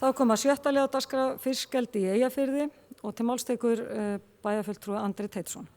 Þá koma 7. lið á dagskrá fiskeldi í Eyjafirði og til máls tekur bæjarfulltrúi Andri Teitsson.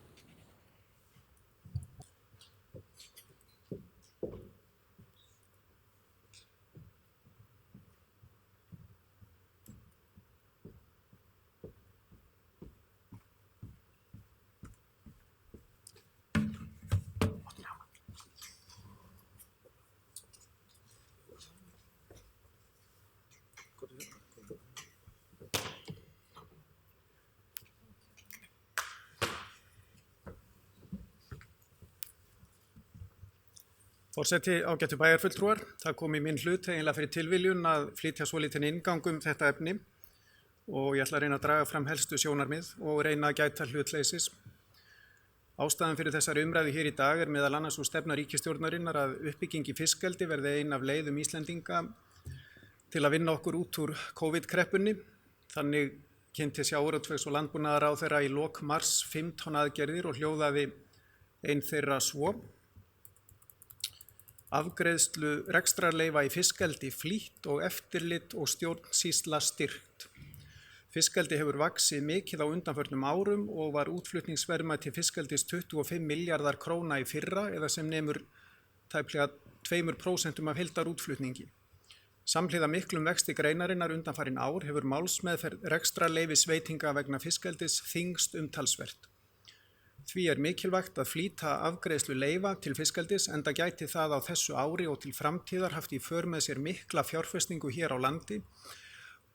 Forseti, ágætu bæjarfulltrúar, það kom í minn hlut eiginlega fyrir tilviljun að flytja svolítinn inngang þetta efni og ég ætla að reyna að draga fram helstu sjónarmið og reyna að gæta hlutleysis. Ástæðan fyrir þessari umræðu hér í dag meðal annars úr stefna ríkisstjórnarinnar að uppbygging í fiskeldi verði ein af leiðum Íslendinga til að vinna okkur út úr COVID-kreppunni. Þannig kynnti sjávarútvegs- og landbúnaðarráðherra í lok mars 15 aðgerðir og hljóðaði ein þeirra svo: afgreiðslu rekstrarleyfa í fiskeldi flýtt og eftirlit og stjórnsýsla styrkt. Fiskeldi hefur vaxið mikið á undanförnum árum og var útflutningsverðmæti fiskeldis 25 milljarðar króna í fyrra eða sem nemur tæplega 2% af heildarútflutningi. Samhliða miklum vexti greinarinnar undanfarin ár hefur málsmeðferð rekstrarleyfisveitinga vegna fiskeldis þyngst umtalsvert. Því mikilvægt að flýta afgreiðslu leyfa til fiskeldis enda gæti það á þessu ári og til framtíðar haft í för með sér mikla fjárfestingu hér á landi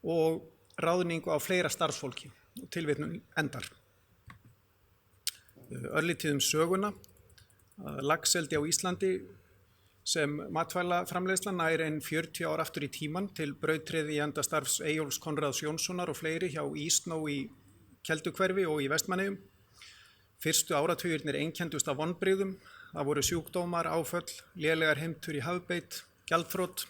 og ráðningu á fleira starfsfólki. Tilvitnun endar. Örlítið söguna. Laxeldi á Íslandi sem matvælaframleiðsla nær 40 ár aftur í tíman til brautryði í anda starfs Eyjólfs Konráðs Jónssonar og fleiri hjá Ísnó í Kelduhverfi og í Vestmannaeyjum. Fyrstu áratugirnir einkenndust af vonbrigðum, það voru sjúkdómar, áföll, lélegar heimtur í hafbeit, gjaldþrot.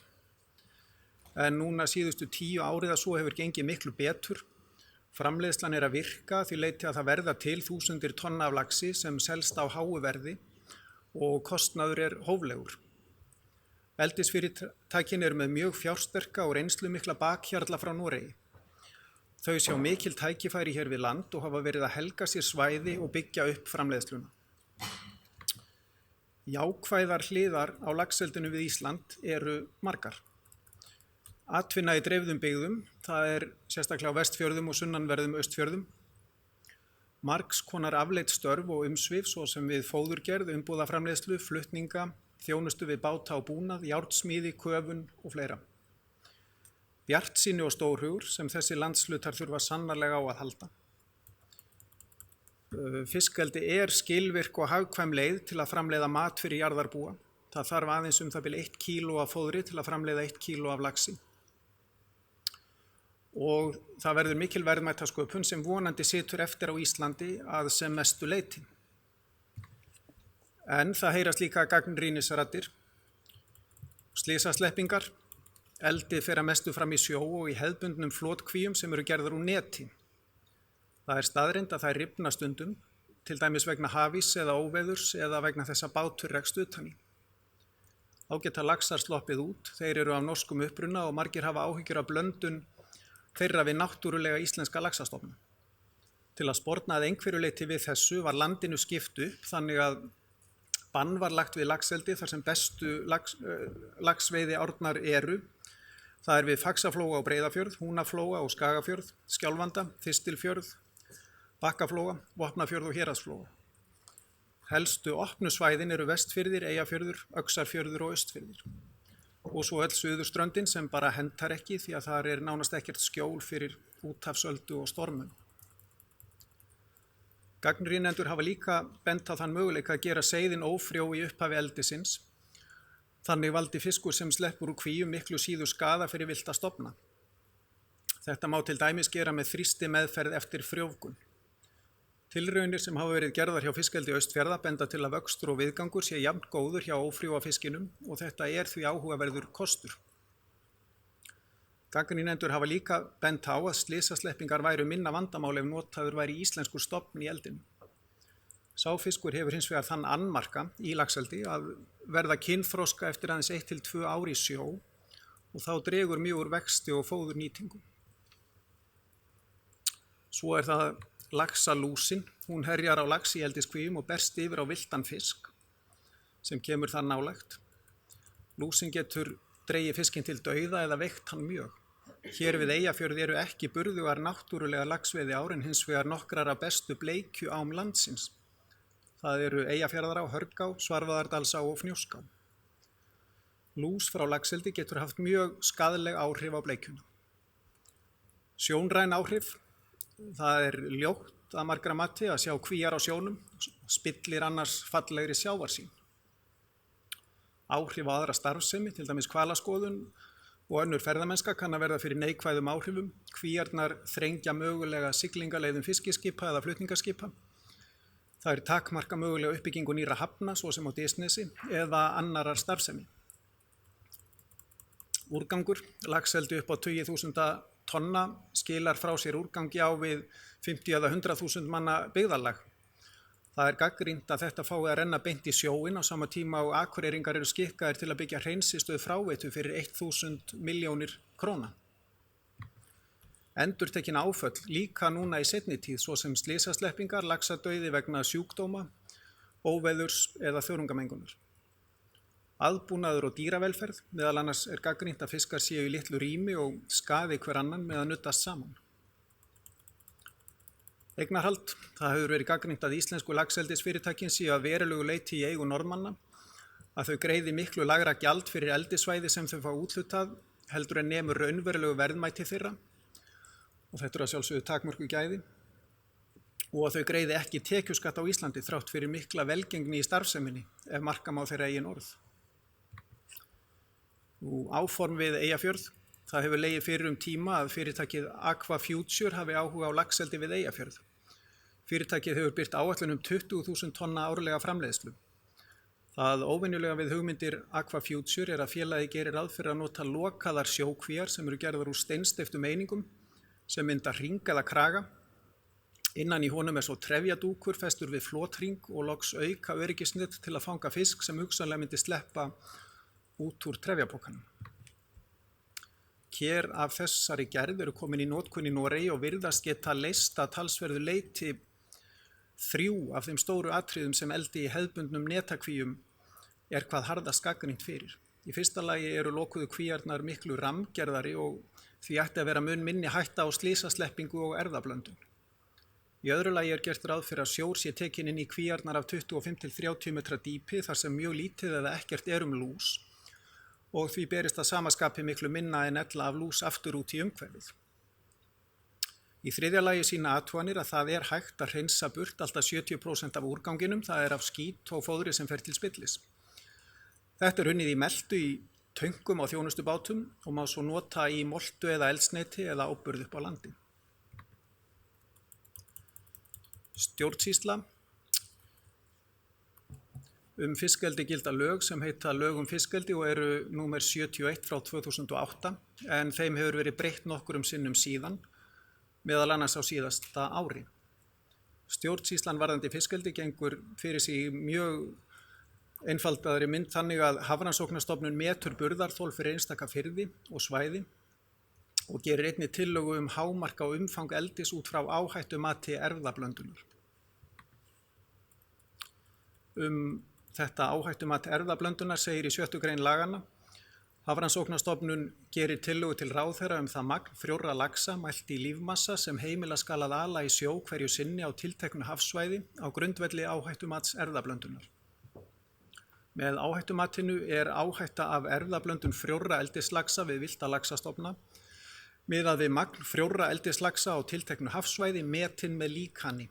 En núna síðustu 10 árið að svo hefur gengið miklu betur. Framleiðslan að virka því leyti að það verða til þúsundir tonna af laxi sem selst á háu verði og kostnaður hóflegur. Eldisfyrirtækin eru með mjög fjársterka og reynslumikla bakhjarla frá Noregi. Þau sjá mikil tækifæri hér við land og hafa verið að helga sér svæði og byggja upp framleiðsluna. Jákvæðar hliðar á laxeldinu við Ísland eru margar. Atvinna í dreifðum byggðum, það sérstaklega á Vestfjörðum og sunnanverðum Austfjörðum. Margs konar afleidd störf og umsvif svo sem við fóðurgerð, umbúðaframleiðslu, flutninga, þjónustu við báta og búnað, járnsmíði, köfun og fleira. Bjartsýni og stórhugur sem þessi landshlutar þurfa sannarlega á að halda. Fiskeldi skilvirk og hagkvæm leið til að framleiða mat fyrir jarðarbúa. Það þarf aðeins það bil 1 kíló af fóðri til að framleiða 1 kíló af laxi. Og það verður mikil verðmætasköpun sem vonandi situr eftir á Íslandi að sem mestu leyti. En það heyrast líka gagnrýnisraddir, slysasleppingar. Eldið fer að mestu fram í sjó og í hefðbundnum flotkvíum sem eru gerðar úr neti. Það staðreynd að þær rifna stundum, til dæmis vegna hafís eða óveðurs eða vegna þess að bátur rekst utan í. Þá geta laxar sloppið út, þeir eru af norskum uppruna og margir hafa áhyggjur af blöndun þeirra við náttúrulega íslenska laxastofna. Til að sporna að einhverju leyti við þessu var landinu skipt upp þannig að bann var lagt við laxeldi þar sem bestu laxveiði árnar eru. Það við Faxaflóa og Breiðafjörð, Húnaflóa og Skagafjörð, Skjálfanda, Þistilfjörð, Bakkaflóa, Vopnafjörð og Héraðsflóa. Helstu opnu svæðin eru Vestfirðir, Eyjafjörður, Öxarfjörður og Austfirðir. Og svo öll suðurströndin sem bara hentar ekki því að þar nánast ekkert skjól fyrir úthafsöldu og stormum. Gagnrýnendur hafa líka bent á þann möguleika að gera seiðin ófrjó í upphafi eldisins. Þannig valdi fiskur sem sleppur úr kvíum miklu síður skaða fyrir villta stofna. Þetta má til dæmis gera með þrýsti meðferð eftir frjóvgun. Tilraunir sem hafa verið gerðar hjá fiskeldi Austfjarða benda til að vöxtur og viðgangur sé jafn góður hjá ófrjóa fiskinum og þetta því áhugaverður kostur. Gagnrýnendur hafa líka bent á að slysasleppingar væru minna vandamál ef notaður væri íslenskur stofn í eldinu. Sá fiskur hefur hins vegar þann annmarka í laxeldi að verða kynþroska eftir aðeins 1 til 2 ár í sjó og þá dregur mjög úr vexti og fóðurnýtingu. Svo er það laxalúsin, hún herjar á laxíeldiskvíum og berst yfir á villtan fisk sem kemur þar nálægt. Lúsin getur dregið fiskinn til dauða eða veikt hann mjög. Hér við Eyjafjörð eru ekki burðugar náttúrulega laxveiði ár en hins vegar nokkrar af bestu bleikjuám landsins. Það eru Eyjafjarðará, Hörgá, Svarfaðardalsá og Fnjóská. Lús frá laxeldi getur haft mjög skaðleg áhrif á bleikjuna. Sjónræn áhrif, það er ljótt að margra mati að sjá kvíar á sjónum, spillir annars fallegri sjávarsýn. Áhrif á aðra starfsemi, til dæmis hvalaskoðun og önnur ferðamennska kann að verða fyrir neikvæðum áhrifum. Kvíarnar þrengja mögulega siglingaleiðum fiskiskipa eða flutningaskipa. Það er takmarka mögulega uppbyggingu nýra hafna, svo sem á Disneysi, eða annarar starfsemi. Úrgangur, laxeldi upp á 20.000 tonna, skilar frá sér úrgangi á við 50 eða 100.000 manna byggðarlag. Það er gagnrýnt að þetta fái að renna beint í sjóinn á sama tíma og Akureyringar eru skikkaðir til að byggja hreinsistöð fráveitu fyrir 1.000 milljónir króna. Endurtekin áföll líka núna í seinni tíð, svo sem slysasleppingar, laxadauði vegna sjúkdóma, óveðurs eða þörungamengunar. Aðbúnaður og dýravelferð, meðal annars er gagnrýnt að fiskar séu í litlu rými og skaði hver annan með að nuddast saman. Eignarhald, það hefur verið gagnrýnt að íslensku laxeldisfyrirtækin séu að verulegu leyti í eigu Norðmanna, að þau greiði miklu lægra gjald fyrir eldissvæði sem þau fá úthlutað heldur en nemur raunverulegu verðmæti þeirra, og þetta eru að sjálfsögðu takmörku gæði, og að þau greiði ekki tekjuskatt á Íslandi þrátt fyrir mikla velgengni í starfseminni ef marka má þeirra eigin orð. Áform við Eyjafjörð, það hefur legið fyrir tíma að fyrirtækið Aqua Future hafi áhuga á laxeldi við Eyjafjörð. Fyrirtækið hefur birt áætlun 20.000 tonna árlega framleiðslu. Það óvenjulega við hugmyndir Aqua Future er að félagið gerir ráð fyrir að nota lokaðar sjókvíar sem eru gerðar úr steinsteyptum einingum sem mynda hring eða kraga. Innan í honum er svo trefjadúkur festur við flothring og loks auka öryggisnet til að fanga fisk sem hugsanlega myndi sleppa út úr trefjapokanum. Ker af þessari gerð eru komin í notkun í Noregi og virðast geta leyst að talsverðu leyti 3 af þeim stóru atriðum sem eldi í hefðbundnum netakvíum er hvað harðast gagnrýnt fyrir. Í fyrsta lagi eru lokuðu kvíarnar miklu rammgerðari og því ætti að vera mun minni hætta á slysasleppingu og erfðablöndun. Í öðru lagi er gert ráð fyrir að sjór sé tekinn inn í kvíarnar af 25-30 metra dýpi þar sem mjög lítið eða ekkert er lús og því berist að sama skapi miklu minna en ella af lús aftur út í umhverfið. Í þriðja lagi sýna athuganir að það er hægt að hreinsa burt alltaf 70% af úrganginum, það er af skít og fóðri sem fer til spillis. Þetta er unnið í meltu í töngum á þjónustubátum og má svo nota í moltu eða eldsneyti eða áburð upp á landi. Stjórnsýsla. Fiskeldi gilda lög sem heita lög fiskeldi og eru númer 71 frá 2008 en þeim hefur verið breytt nokkurum sinnum síðan, meðal annars á síðasta ári. Stjórnsýslan varðandi fiskeldi gengur fyrir sig mjög einfaldaðri mynd þannig að Hafrannsóknastofnun metur burðarþol fyrir einstaka firði og svæði og gerir einnig tillögu hámark á umfang eldis út frá áhættumati erfðablöndunar. Þetta áhættumat erfðablöndunar segir í 6. grein laganna. Hafrannsóknastofnun gerir tillögu til ráðherra það magn frjórra laxa mælt í lífmassa sem heimila skal að ala í sjó hverju sinni á tilteknu hafsvæði á grundvelli áhættumats erfðablöndunar. Með áhættumatinu er áhætta af erfðablöndun frjórra eldislaxa við villta laxastofna miðað við magn frjórra eldislaxa á tilteknu hafsvæði metin með líkani.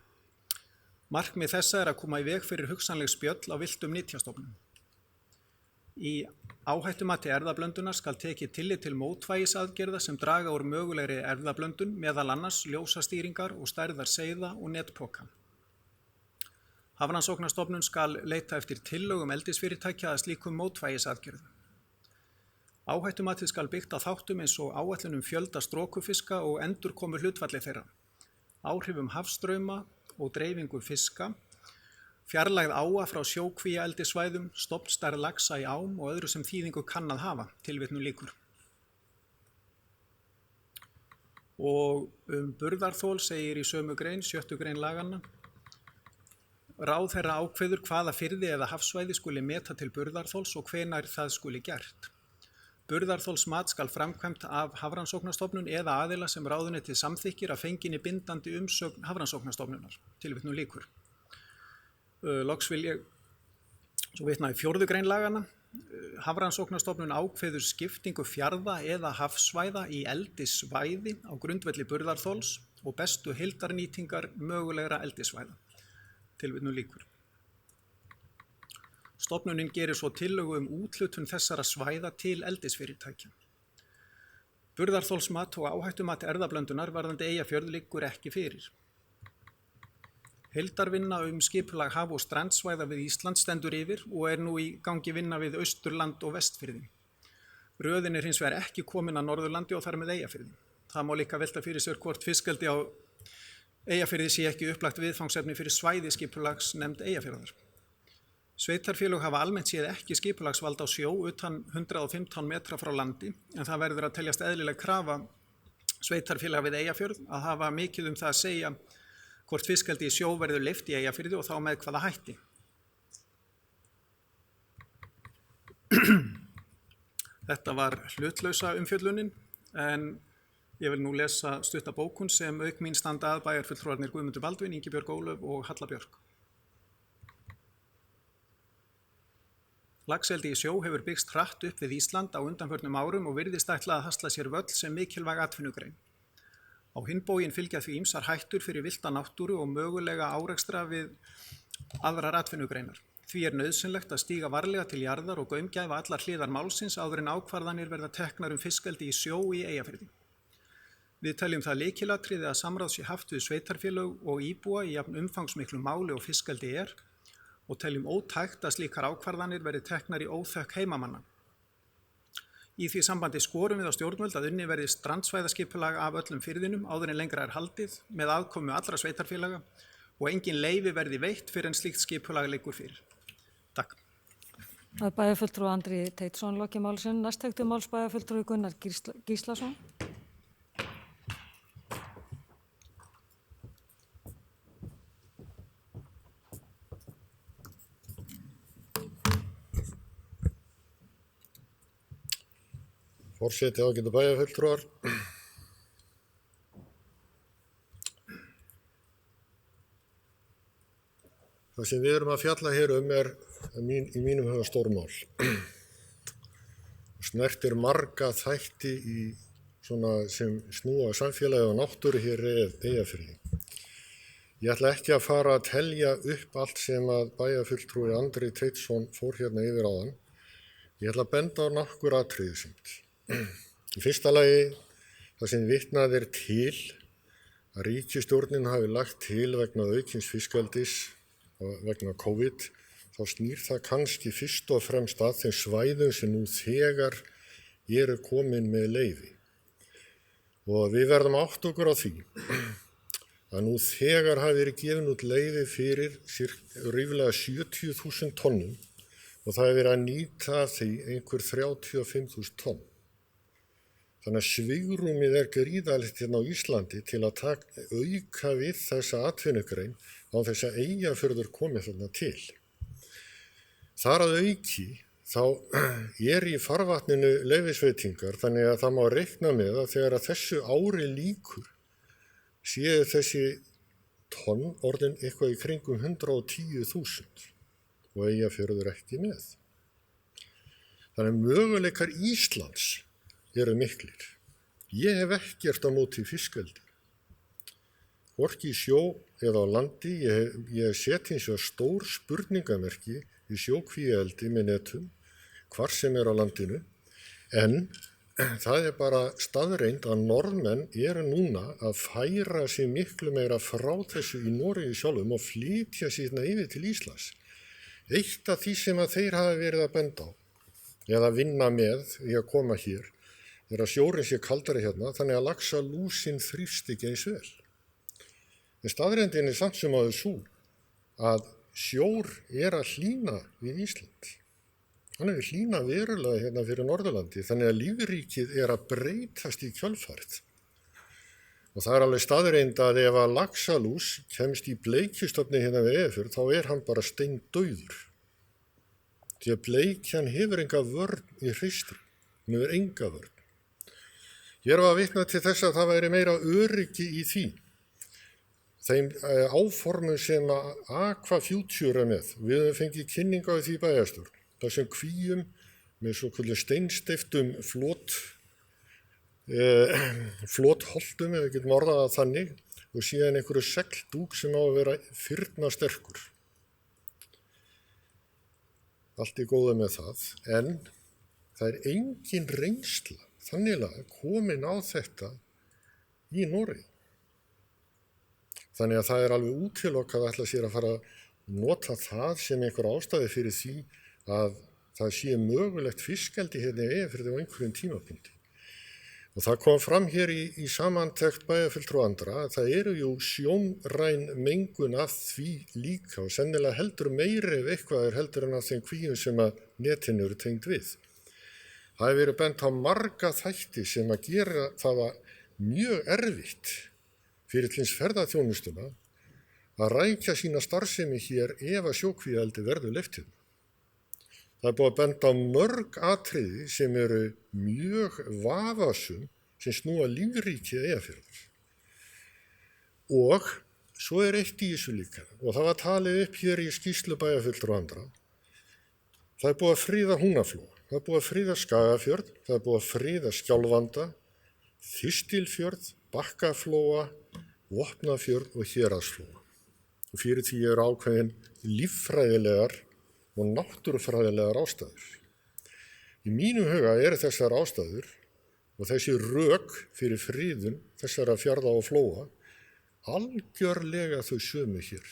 Markmið þessa er að koma í veg fyrir hugsanleg spjöll á villtum nytjastofnum. Í áhættumati erfðablöndunar skal tekið tillit til mótvægisaðgerða sem draga úr mögulegri erfðablöndun, meðal annars ljósastýringar og stærðar seiða og netpoka. Hafrannsóknastofnun skal leita eftir tillögum eldisfyrirtækja að slíkum mótvægisaðgerðum. Áhættumatið skal byggt á þáttum eins og áætlunum fjölda strókufiska og endurkomu hlutfalli þeirra, áhrifum hafstrauma og dreifingu fiska, fjarlægð áa frá sjókvíaeldissvæðum, stofnstærð laxa í ám og öðru sem þýðingu kann að hafa, tilvitnun lýkur. Og burðarþol segir í sömu grein, 7. grein laganna. Ráðherra ákveður hvaða firði eða hafsvæði skuli meta til burðarþols og hvenær það skuli gert. Burðarþolsmat skal framkvæmt af Hafrannsóknastofnun eða aðila sem ráðuneytið samþykkir að fenginni bindandi umsögn Hafrannsóknastofnunar. Tilvitnun lýkur. Loks vil ég svo vitna í 4. grein laganna. Hafrannsóknastofnun ákveður skiptingu fjarða eða hafsvæða í eldissvæði á grundvelli burðarþols og bestu heildarnýtingar mögulegra eldissvæða. Tilvitnun lýkur. Stofnunin gerir svo tillögu úthlutun þessara svæða til eldisfyrirtækja. Burðarþolsmat og áhættumat erfðablöndunar varðandi Eyjafjörð liggur ekki fyrir. Heildarvinna skipulag haf- og strandsvæða við Ísland stendur yfir og nú í gangi vinna við Austurland og Vestfirði. Röðin hins vegar ekki komin að Norðurlandi og þar með Eyjafirði. Það má líka velta fyrir sér hvort fiskeldi á Eyjafirði sé ekki upplagt viðfangsefni fyrir svæðiskipulagsnefnd Eyjafjarðar. Sveitarfélög hafa almennt séð ekki skipulagsvald á sjó utan 115 metra frá landi, en það verður að teljast eðlileg krafa sveitarfélaga við Eyjafjörð að hafa mikið það að segja hvort fiskeldi í sjó verður leyft í Eyjafirði og þá með hvaða hætti. Þetta var hlutlausa umfjöllunin, en ég vil nú lesa stutta bókun sem auk mín standa að bæjarfulltrúarnir Guðmundur Baldvin, Ingibjörg Ólöf og Halla Björk. Laxeldi í sjó hefur byggst hratt upp við Ísland á undanförnum árum og virðist ætla að hasla sér völl sem mikilvæg atvinnugrein. Á hinn bóginn fylgja því ýmsar hættur fyrir villta náttúru og mögulega árekstra við aðrar atvinnugreinar. Því nauðsynlegt að stíga varlega til jarðar og gaumgæfa allar hliðar málsins áður en ákvarðanir verða teknar fiskeldi í sjó í Eyjafirði. Við teljum það lykilatriði að samráð sé haft við sveitarfélög og íbúa í jafn umfangsmiklu máli og fiskeldi og teljum ótækt að slíkar ákvarðanir verði teknar í óþökk heimamanna. Í því sambandi skorum við á stjórnvöld að unni verði strandsvæðaskipulag af öllum firðinum áður en lengra haldið með aðkomu allra sveitarfélaga og engin leyfi verði veitt fyrir en slíkt skipulag liggur fyrir. Takk. Það bæjarfulltrúi Andri Teitsson lokið málsinn. Næsthegtu máls bæjarfulltrúi Gunnar Gíslason. Forseti ágætu bæjarfulltrúar. Það sem við erum að fjalla hér í mínum huga stórmál. Snertir marga þætti sem snúa samfélagi og náttúru hér Eyjafirði. Ég ætla ekki að fara að telja upp allt sem að bæjarfulltrúi Andri Teitsson fór hérna yfir áðan. Ég ætla að benda á nokkur atriði sumt. Í fyrsta lagi það sem vitnað til að ríkisstjórnin hafi lagt til vegna aukins fiskeldis og vegna COVID, þá snýr það kannski fyrst og fremst að þeim svæðum sem nú þegar eru komin með leyfi. Og við verðum átt okkur á því að nú þegar hafi verið gefin út leyfi fyrir ríflega 70.000 tonnum og það hefur verið að nýta því einhver 35.000 tonn. Þannig að svigrúmið gríðarlegt hérna á Íslandi til að auka við þessa atvinnugrein á þess að Eyjafjörður komi þarna til. Þar að auki þá í farvatninu leyfisveitingar þannig að það má reikna með að þegar að þessu ári lýkur séu þessi tonn orðin eitthvað í kringum 110.000 og Eyjafjörður ekki með. Þannig að möguleikar Íslands eru miklir. Ég hef ekkert á móti fiskeldi. Hvorki í sjó eða á landi, ég set hins vegar stór spurningamerki í sjókvíaeldi með netum, hvar sem á landinu, en það bara staðreynd að Norðmenn eru núna að færa sig miklu meira frá þessu í Noregi sjálfum og flytja sig yfir til Íslands. Eitt af því sem að þeir hafa verið að benda á, eða vinna með í að koma hér, að sjórinn sé kaldari hérna, þannig að laxalúsin þrífst ekki eins vel. En staðreyndin samt sem áður sú að sjór að hlýna við Ísland. Hann hefur hlýnað verulega hérna fyrir Norðurlandi, þannig að lífríkið að breytast í kjölfarið. Og það alveg staðreind að ef að laxalús kemst í bleikjustofni hérna við Eyjafjörð, þá hann bara steindauður. Því að bleikjan hefur enga vörn í hristri, hún hefur enga vörn. Ég var að vitna til þess að það væri meira öryggi í því. Þeim áformum sem að Aquafuture með. Við höfum fengið kynningu á því bæjarstjórn. Það sem kvíum með svo kvöldu steinsteiftum flotholdum, ef við getum orðað það þannig, og síðan einhverju segldúk sem á að vera firnasterkur. Allt í góðu með það, en það engin reynsla þannig komin á þetta í Noregi. Þannig að það alveg útilokað að ætla sér að fara að nota það sem einhver ástæði fyrir því að það sé mögulegt fiskeldi hérna í Eyjafirði á einhverjum tímapunkti. Og það kom fram hér í samantekt bæjarfulltrúa andra að það jú sjónræn mengun af því líka og sennilega heldur meiri ef eitthvað heldur en af þeim kvíum sem að netin eru tengd við. Það hefur verið bent á marga þætti sem að gera það mjög erfitt fyrir til hins ferðaþjónustuna að rækja sína starfsemi hér ef að sjókvíaeldi verður leyft hérna. Það búið að benda á mörg atriði sem eru mjög vafasum sem snúa lífríki Eyjafjarðar. Og svo eitt í þessu líka og það var talið upp hér í skýrslu bæjarfulltrúa andra. Það búið að friða Húnaflóa, það búið að friða Skagafjörð, það búið að friða Skjálfanda, Þistilfjörð, Bakkaflóa, Vopnafjörð og Héraðsflóa. Og fyrir því ákveðin líffræðilegar og náttúrufræðilegar ástæður. Í mínum huga þessar ástæður og þessi rök fyrir friðun þessara fjarða og flóa algjörlega þau sömu hér.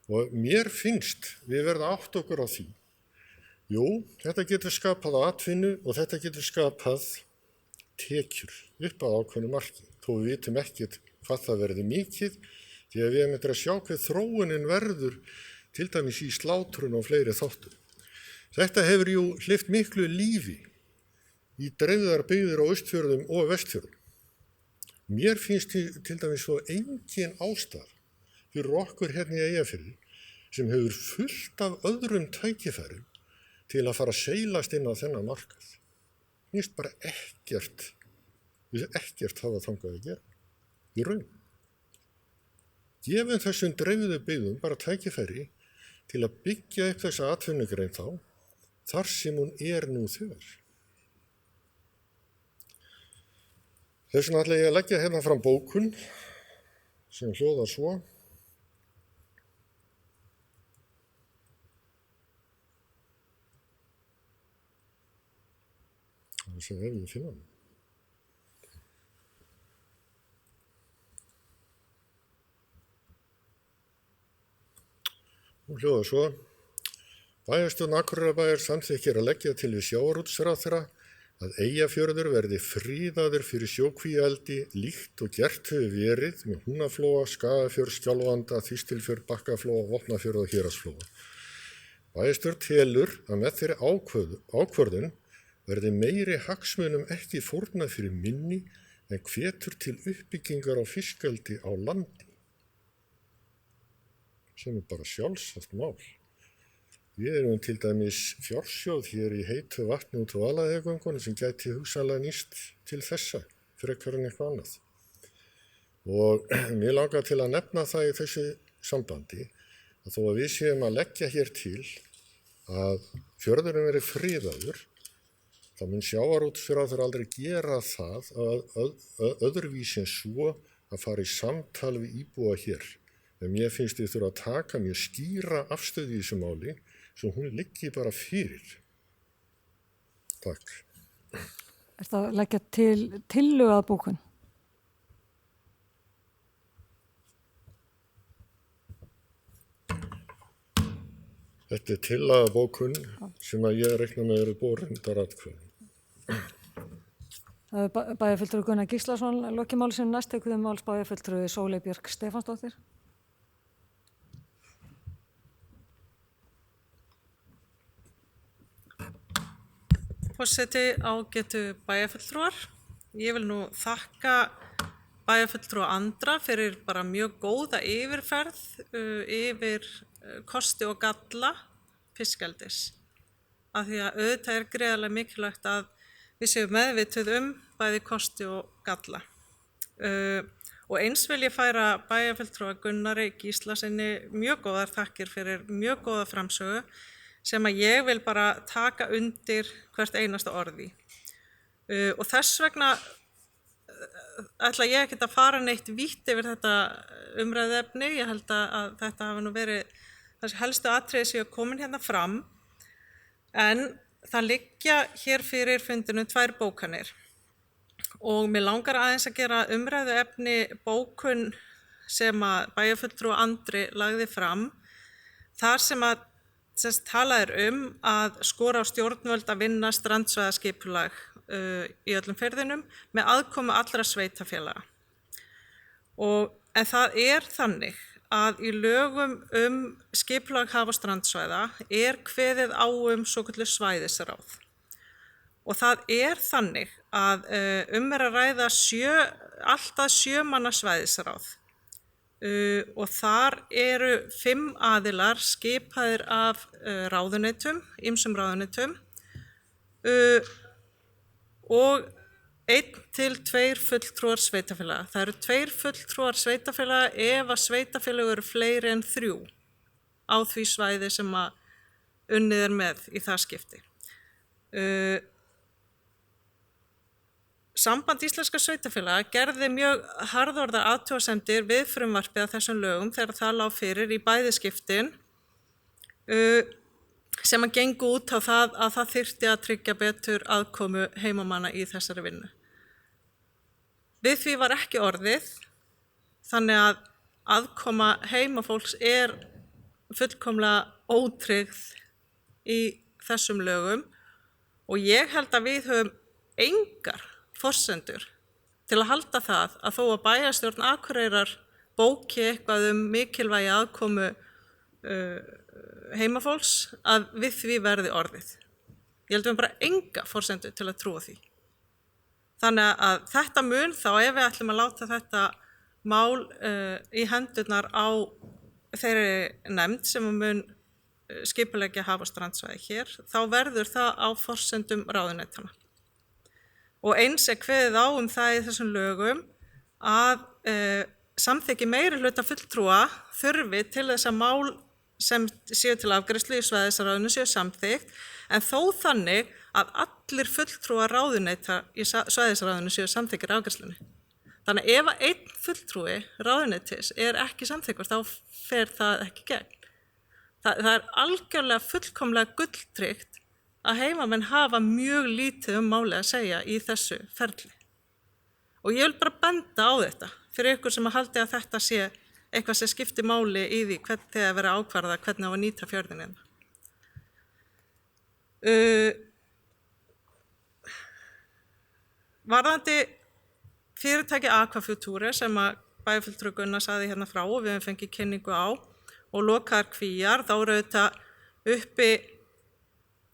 Og mér finnst við verða átt okkur á því. Jú, þetta getur skapað atvinnu og þetta getur skapað tekjur upp að ákveðnu marki. Þó við vitum ekkert hvað það verði mikið því að við erum að sjá hvað þróunin verður til dæmis í slátrun og fleiri þáttum. Þetta hefur hleypt miklu lífi í dreifðar byggðir á Austfjörðum og Vestfjörðum. Mér finnst til dæmis svo engin ástæða fyrir okkur hérna í Eyjafirði sem hefur fullt af öðrum tækifærum til að fara að seilast inn á þennan markað. Mér finnst bara ekkert hafa þangað að gera í raun. Gefum þessum dreifðu byggðum bara tækifæri til að byggja upp þessa atvinnugrein þar sem hún nú þegar. Þess vegna ætla ég að leggja hérna fram bókun sem hljóðar svo. Það sé ef ég finna hann. Hún hljóðar svo. Bæjarstjórn Akureyrarbæjar samþykkir að leggja til við sjávarútvegsráðherra að Eyjafjörður verði friðaður fyrir sjókvíaeldi líkt og gert hefur verið með Húnaflóa, Skagafjörð, Skjálfanda, Þistilfjörð, Bakkaflóa, Vopnafjörð og Héraðsflóa. Bæjarstjórn telur að með þeirri ákvörðun verði meiri hagsmunum ekki fórnað fyrir minni en hvetur til uppbyggingar á fiskeldi á landi. Sem bara sjálfsagt mál. Við erum til dæmis fjársjóð hér í heitu vatni út á Vaðlaheiðargöngunum sem gæti hugsanlega nýst til þessa, frekar en eitthvað annað. Og mér langar til að nefna það í þessu sambandi að þó að við séum að leggja hér til að fjörðurinn verði friðaður, þá mun sjávarútvegsráðherra aldrei gera það að öðruvísi en svo að fara í samtal við íbúa hér. En mér finnst þið þurfa að taka mjög skýra afstöðu í þessu máli svo hún liggi bara fyrir. Takk. Það að leggja til tillögu að bókun? Þetta tillaga bókun sem að ég reikna með eru borindar atkvæði. Það bæjarfulltrúi Gunnar Gíslason lokið máli sem næst tekur máls bæjarfulltrúi Sóley Björk Stefánsdóttir. Forseti, ágætu bæjarfulltrúar. Ég vil nú þakka bæjarfulltrúa Andra fyrir bara mjög góða yfirferð yfir kosti og galla fiskeldis. Af því að auðvitað gríðarlega mikilvægt að við séum meðvituð bæði kosti og galla. Og eins vil ég færa bæjarfulltrúa Gunnari Gíslasyni mjög góðar þakkir fyrir mjög góða framsögu sem að ég vil bara taka undir hvert einasta orði. Og þess vegna ætla ég ekki að fara neitt vítt yfir þetta umræðuefni. Ég held að þetta hafi nú verið þessi helstu atriði sem ég komin hérna fram. En það liggja hér fyrir fundinum 2 bókanir. Og mér langar aðeins að gera umræðuefni bókun sem að bæjarfulltrúi Andri lagði fram. Þar sem að talað að skora á stjórnvöld að vinna strandsvæðaskipulag í öllum firðinum með aðkomu allra sveitarfélaga. En það þannig að í lögum skipulag haf- og strandsvæða kveðið á svokölluð svæðisráð. Og það þannig að að ræða allt að 7 manna svæðisráð. Og þar eru 5 aðilar skipaðir af ráðuneytum, ýmsum ráðuneytum og 1 til 2 fulltrúar sveitarfélaga. Það eru 2 fulltrúar sveitarfélaga ef að sveitarfélag eru fleiri en 3 á því svæði sem að unnið með í það skipti. Samband íslenska sveitarfélaga gerði mjög harðorðar athugasemdir við frumvarpið að þessum lögum þegar það lá fyrir í bæði skiptin sem að gengu út á það að það þyrfti að tryggja betur aðkomu heimamanna í þessari vinnu. Við því var ekki orðið, þannig að aðkoma heimafólks fullkomlega ótryggð í þessum lögum og ég held að við höfum engar forsendur til að halda það að þó að bæjarstjórn Akureyrar bóki eitthvað mikilvægi aðkomu heimafólks að við því verði orðið. Ég held að við bara enga forsendur til að trúa því. Þannig að þetta mun þá, ef við ætlum að láta þetta mál í hendurnar á þeirri nefnd sem mun skipuleggja haf- og strandsvæði hér, þá verður það á forsendum ráðuneytanna. Og eins kveðið á það í þessum lögum að samþykki meirihluta fulltrúa þurfi til þess að mál sem séu til afgreiðslu í svæðisráðinu séu samþykkt, en þó þannig að allir fulltrúar ráðuneyta í svæðisráðinu séu samþykkir afgreiðslunni. Þannig að ef 1 fulltrúi ráðuneytis ekki samþykkur, þá fer það ekki gegn. Það algjörlega fullkomlega gulltryggt að heimamenn hafa mjög lítið málið að segja í þessu ferli. Og ég vil bara benda á þetta fyrir ykkur sem að haldi að þetta sé eitthvað sem skiptir máli í því hvernig þegar verið að ákvarða hvernig á að nýta fjörðinn hérna. Varðandi fyrirtæki Aquafuture sem að bæjarfulltrúi Gunnar sagði hérna frá og við höfum fengið kynningu á og lokaðar kvíar, þá eru þetta uppi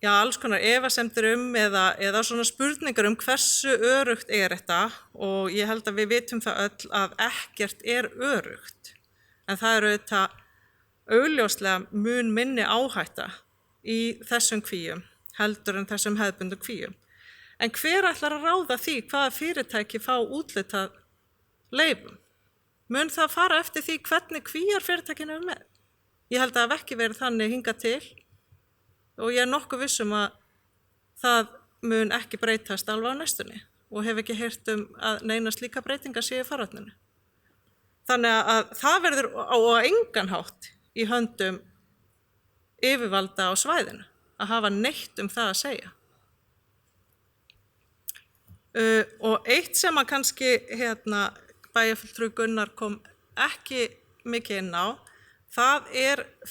alls konar efasemdir eða svona spurningar hversu örugt þetta og ég held að við vitum það öll að ekkert örugt. En það auðvitað augljóslega mun minni áhætta í þessum kvíum heldur en þessum hefðbundnu kvíum. En hver ætlar að ráða því hvaða fyrirtæki fá úthlutað leyfum? Mun það fara eftir því hvernig kvíar fyrirtækinu með? Ég held að það hafi ekki verið þannig hingað til og ég nokkuð viss að það mun ekki breytast alveg á næstunni og hef ekki heyrt að neina slíka breytingar séu í farvatninu. Þannig að það verður á engan hátt í höndum yfirvalda á svæðinu að hafa neitt það að segja. Og eitt sem að kannski bæjarfulltrúi Gunnar kom ekki mikið inn á, það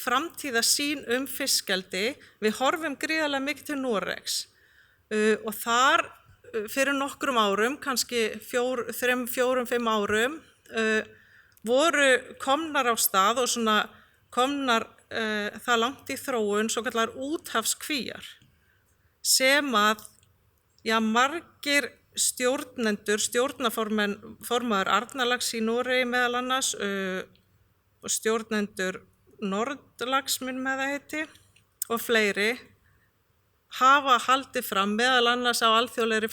framtíðarsýn fiskeldi. Við horfum gríðarlega mikið til Noregs og þar fyrir nokkrum árum, kannski 4-5 árum, voru komnar á stað og svona komnar það langt í þróun svokallar úthafskvíar sem að margir stjórnendur, stjórnarformaður Arnarlax í Noregi meðal annars, og stjórnendur Nordlax með það heiti og fleiri hafa haldið fram meðal annars á alþjóðlegri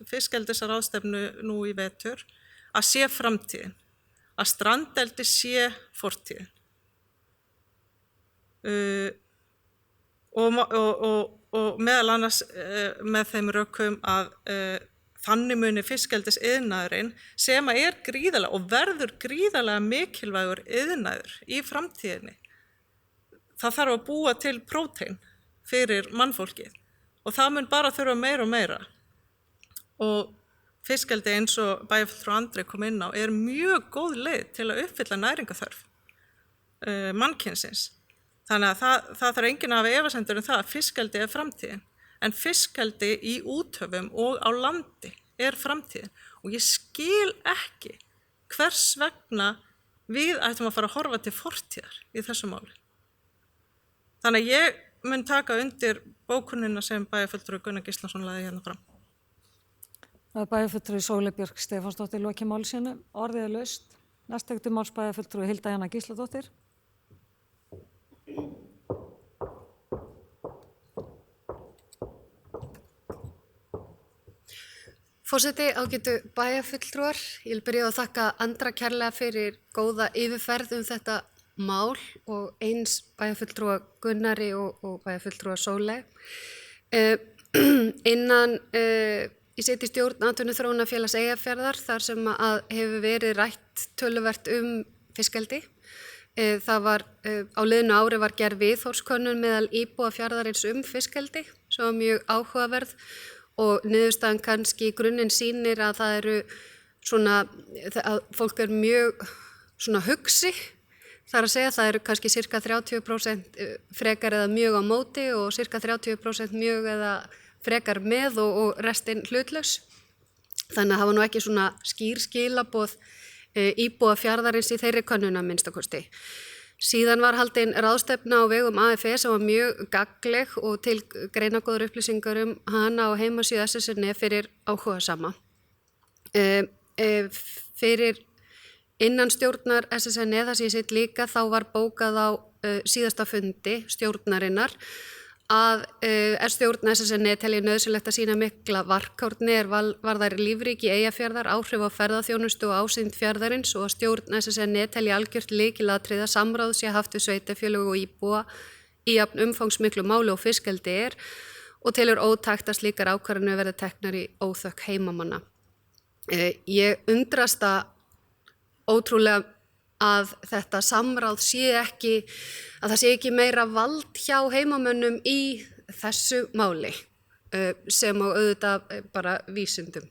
fiskeldisráðstefnu nú í vetur að sé framtíðin, að strandeldi sé fortíðin. Og meðal annars með þeim rökum að þannig muni fiskeldisiðnaðurinn sem að gríðarlega og verður gríðarlega mikilvægur iðnaður í framtíðinni. Það þarf að búa til prótein fyrir mannfólkið og það mun bara þurfa meira og meira. Og fiskeldi eins og bæjarfulltrúi Andri kom inn á mjög góð leið til að uppfylla næringarþörf mannkynsins. Þannig að það þarf enginn að hafa efasemdir það að fiskeldi framtíðin. En fiskeldi í úthöfum og á landi framtíðin. Og ég skil ekki hvers vegna við ættum að fara að horfa til fortíðar í þessu máli. Þannig að ég mun taka undir bókunina sem bæjarfulltrúi Gunnar Gíslason lagði hérna fram. Það bæjarfulltrúi Sóley Björk Stefánsdóttir lokið máli sínu. Orðið laust. Næst tekur til máls bæjarfulltrúi Hilda Jana Gísladóttir. Forseti, ágætu bæjarfulltrúar, ég vil byrja að þakka Andra kærlega fyrir góða yfirferð þetta mál og eins bæjarfulltrúa Gunnari og bæjarfulltrúa Sóley. Innan ég seti stjórn Atvinnuþróunarfélags Eyjafjarðar þar sem að hefur verið rætt töluvert fiskeldi. Það var á liðnu ári var gerð viðhorfskönnun meðal íbúa fjarðarins fiskeldi, sem var mjög áhugaverð. Og niðurstaðan kannski í grunninn sýnir að það svona, að fólk mjög svona hugsi. Það að segja það kannski cirka 30% frekar eða mjög á móti og cirka 30% mjög eða frekar með og restinn hlutlaus. Þannig að hafa nú ekki svona skýr skilaboð íbúa fjarðarins í þeirri könnun að minnstakosti. Síðan var haldin ráðstefna á vegum AFE sem var mjög gagnleg og til greinagóður upplýsingar hana á heimasíðu SSN fyrir áhugasama. Fyrir innan stjórnar SSN þar sem ég sitt líka þá var bókað á síðasta fundi stjórnarinnar að stjórn SSN telji nauðsynlegt að sýna mikla varkárni varðar lífríki Eyjafjarðar, áhrif á ferðaþjónustu og ásýnd fjarðarins og að stjórn SSN telji algjört lykilatriði að samráð sé haft við sveitarfélög og íbúa í jafn umfangsmiklu máli og fiskeldi og telur ótækt að slíkar ákvarðanir verði teknar í óþökk heimamanna. Ég undrast ótrúlega að þetta samráð að það sé ekki meira vald hjá heimamönnum í þessu máli sem á auðvitað bara vísindum.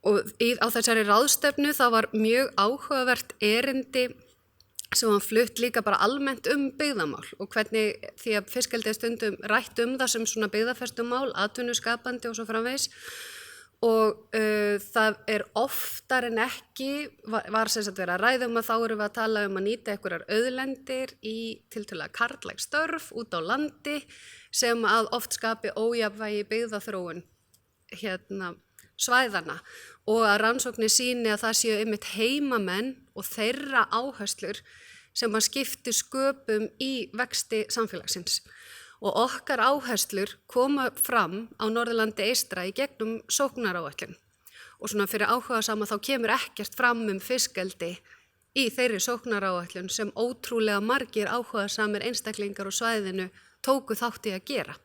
Og á þessari ráðstefnu það var mjög áhugavert erindi sem var flutt líka bara almennt byggðamál og hvernig því að fiskeldi stundum rætt það sem svona byggðafestumál, atvinnuskapandi og svo framvegis. Og það oftar en ekki var sem sagt verið að ræða að þá erum við að tala að nýta einhverjar auðlendir í tiltölulega karllæg störf út á landi sem að oft skapi ójafnvægi byggðaþróun svæðana og að rannsóknir sýni að það séu einmitt heimamenn og þeirra áherslur sem að skipti sköpum í vexti samfélagsins. Og okkar áherslur koma fram á Norðurlandi eystra í gegnum sóknaráætlun. Og svona fyrir áhugasama þá kemur ekkert fram fiskeldi í þeirri sóknaráætlun sem ótrúlega margir áhugasamir einstaklingar á svæðinu tóku þátt í að gera.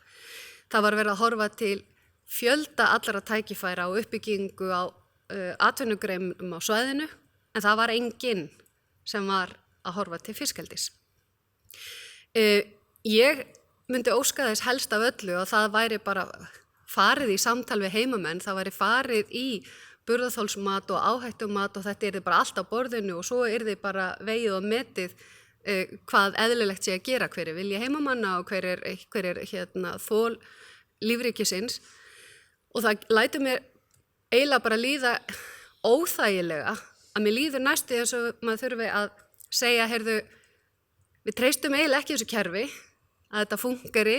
Það var verið að horfa til fjölda allra tækifæra og uppbyggingu á atvinnugreinum á svæðinu, en það var enginn sem var að horfa til fiskeldis. Ég myndi óska þess helst af öllu og það væri bara farið í samtal við heimamenn, það væri farið í burðarþolsmat og áhættumat og þetta yrði bara allt á borðinu og svo yrði bara vegið og metið hvað eðlilegt sé að gera, hver vilji heimamanna og hver þol lífríkisins. Og það lætur mér eiginlega bara líða óþægilega að mér líður næstu eins og maður þurfi að segja, heyrðu, við treystum eiginlega ekki þessu kerfi, að þetta fúnkeri,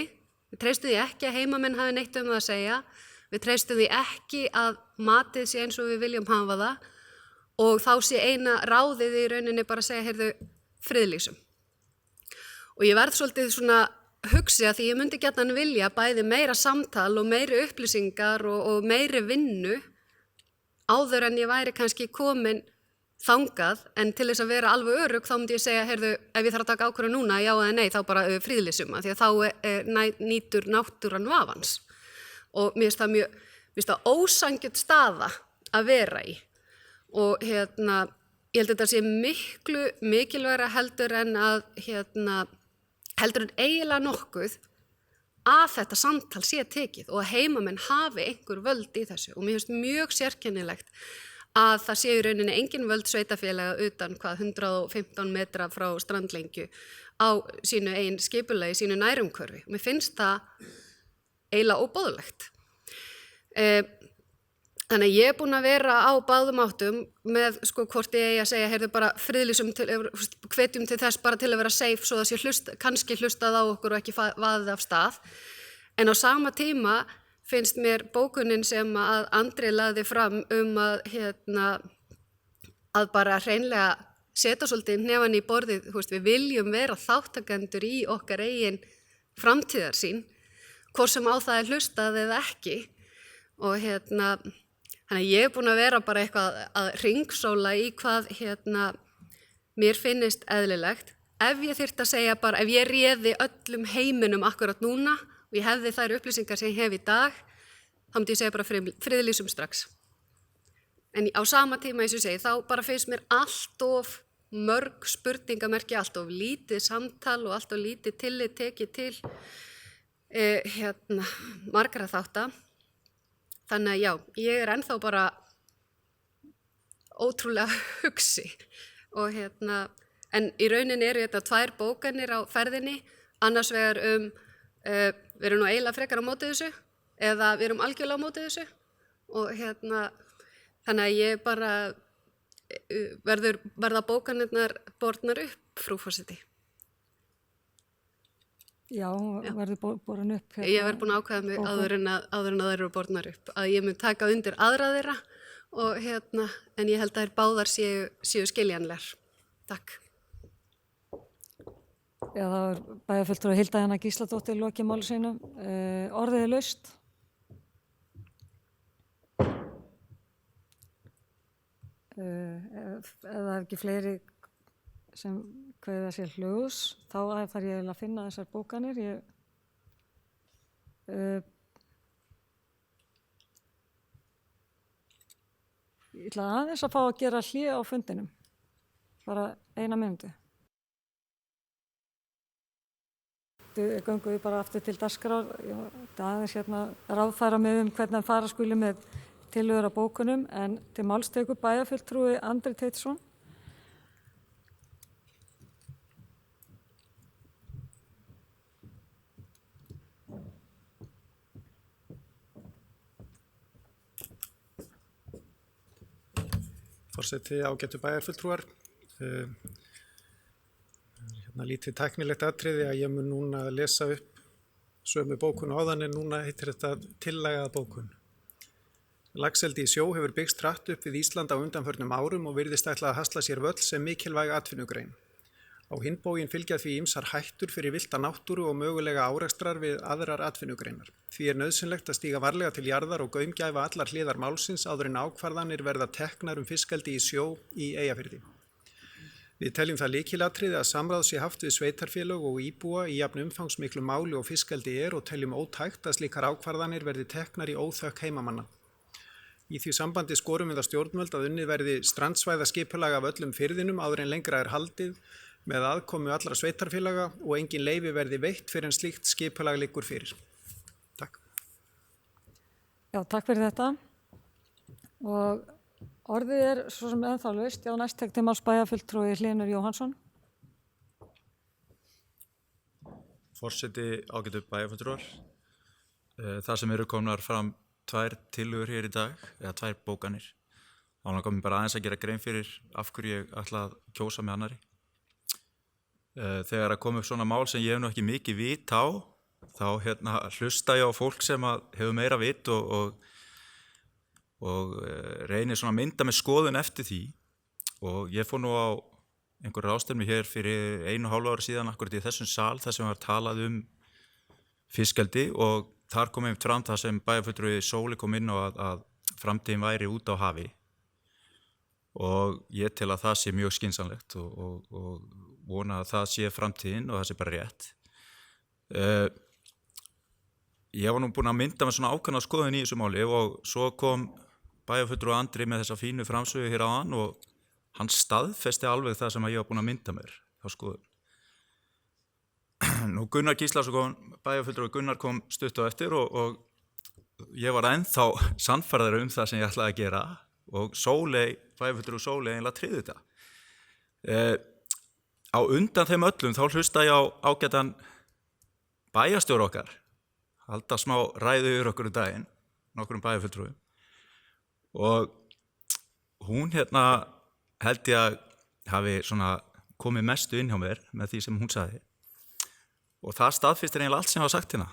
við treystum því ekki að heimamenn hafi neitt það að segja, Við treystum því ekki að matið sé eins og við viljum hafa það og þá sé eina ráðið í rauninni bara að segja, heyrðu, friðlýsum. Og ég verð svolítið svona hugsi að því ég myndi gjarnan vilja bæði meira samtal og meiri upplýsingar og meiri vinnu áður en ég væri kannski komin þangað, en til þess að vera alveg örugg þá myndi ég segja, heyrðu, ef ég þarf að taka ákvörðun núna, já eða nei, þá bara friðlýsum, því að þá nýtur náttúran vafans. Og mér finnst það ósanngjörn staða að vera í. Og ég held að þetta sé miklu mikilvægra heldur en eiginlega nokkuð að þetta samtal sé tekið og að heimamenn hafi einhver völd í þessu. Og mér finnst mjög sérkennilegt að það sé í rauninni engin völd sveitarfélaga utan 115 metra frá strandlengju á sínu eigin skipulagi, sínu nærumhverfi. Mér finnst það eiginlega óboðlegt. Þannig að ég búin að vera á báðum áttum með hvort ég eigi að segja, heyrðu bara friðlýsum, hvetjum til þess bara til að vera safe svo það sé kannski hlustað á okkur og ekki vaðið af stað. En á sama tíma finnst mér bókunin sem að Andri lagði fram að bara hreinlega setja svolítið hnefan í borðið, við viljum vera þáttakendur í okkar eigin framtíðarsýn, hvort sem á það er hlustað eða ekki. Og þannig að ég er búin að vera bara eitthvað að hringsóla í hvað mér finnist eðlilegt. Ef ég þyrfti að segja bara, ef ég réði öllum heiminum akkurat núna og ég hefði þær upplýsingar sem ég hef í dag, þá myndi ég segja bara friðlýsum strax. En á sama tíma, eins og ég segi, þá bara finnst mér allt of mörg spurningamerki, allt of lítið samtal og allt of lítið tillit tekið til margra þátta. Þannig að já, ég er ennþá bara ótrúlega hugsi og en í rauninni eru þetta 2 bókanir á ferðinni, annars vegar við erum nú eiginlega frekar á móti þessu eða við erum algjörlega á móti þessu og þannig að ég bara verða bókanirnar bornar upp, frú forseti. Já, verður borin upp. Ég verður búin að ákveða mig áður en að þær eru bornar upp, að ég mun taka undir aðra þeirra og en ég held að þær báðar séu skiljanlegar. Takk. Já, það er bæjarfulltrúi Hilda Jana Gísladóttir lokið máli sínu. Orðið er laust. Ef það er ekki fleiri sem kveða sér hljóðs, þá þarf ég að finna þessar bókanir. Ég ætla aðeins að fá að gera hlé á fundinum, bara 1 mínútu. Göngum við bara aftur til dagskrár, aðeins ráðfæra mig hvernig fara skuli með tillögur á bókunum, en til máls tekur bæjarfulltrúi Andri Teitsson. Forseti, ágætu bæjarfulltrúar. Lítið tæknilegt atriði að ég mun núna lesa upp sömu bókun áðan en núna heitir þetta tillagaða bókun. Laxeldi í sjó hefur byggst hratt upp við Ísland á undanförnum árum og virðist ætla að hasla sér völl sem mikilvæg atvinnugrein. Á hinn bóginn fylgja því ýmsar hættur fyrir villta náttúru og mögulega árekstrar við aðrar atvinnugreinar. Því er nauðsynlegt að stíga varlega til jarðar og gaumgæfa allar hliðar málsins áður en ákvarðanir verða teknar fiskeldi í sjó í Eyjafirði. Við teljum það lykilatriði að samráð sé haft við sveitarfélög og íbúa í jafn umfangsmiklu máli og fiskeldi og teljum ótækt að slíkar ákvarðanir verði teknar í óþökk heimamanna. Í því sambandi skorum við að stjórnvöld að unnið verði strandsvæðaskipulag af öllum firðinum áður en lengra er haldið með aðkomu allra sveitarfélaga og engin leyfi verði veitt fyrir en slíkt skipulag liggur fyrir. Takk. Já, takk fyrir þetta. Og orðið er svo sem ennþá laust. Já, næst tek til máls bæjarfulltrúi Hlynur Jóhannsson. Forseti, ágætu bæjarfulltrúar. Það sem eru komnar fram 2 tillögur hér í dag, eða 2 bókanir. Þá langar mér bara aðeins að gera grein fyrir af hverju ég ætla að kjósa með annari. Þegar að koma upp svona mál sem ég hef nú ekki mikið vit á, þá hlusta ég á fólk sem að hefur meira vit og reynir svona að mynda með skoðun eftir því og ég fór nú á einhverju ráðstefnu hér fyrir 1,5 ári síðan akkurat í þessum sal þar sem var talað fiskeldi og þar kom einmitt fram það sem bæjarfulltrúi Sóli kom inn á að framtíðin væri út á hafi og ég tel að það sé mjög skynsamlegt og vona að það sé framtíðin og það sé bara rétt. Ég var nú búinn að mynda með svona ákveðna skoðun í þessu máli og svo kom bæjarfulltrúi Andri með þessa fínu framsögu hér áðan og hann staðfesti alveg það sem ég var búinn að mynda mér þá skoðun. Nú Gunnar Gíslason, bæjarfulltrúi Gunnar kom stutt á eftir og ég var ennþá sannfærðari það sem ég ætlaði að gera og bæjarfulltrúi Sóley eiginlega tryggði þetta. Á undan þeim öllum þá hlusta ég á ágætan bæjarstjóra okkar, halda smá ræðu yfir okkur daginn, nokkrum bæjarfulltrúum og hún held ég að hafi svona komið mestu inn hjá mér með því sem hún sagði og það staðfistir eiginlega allt sem var sagt hérna.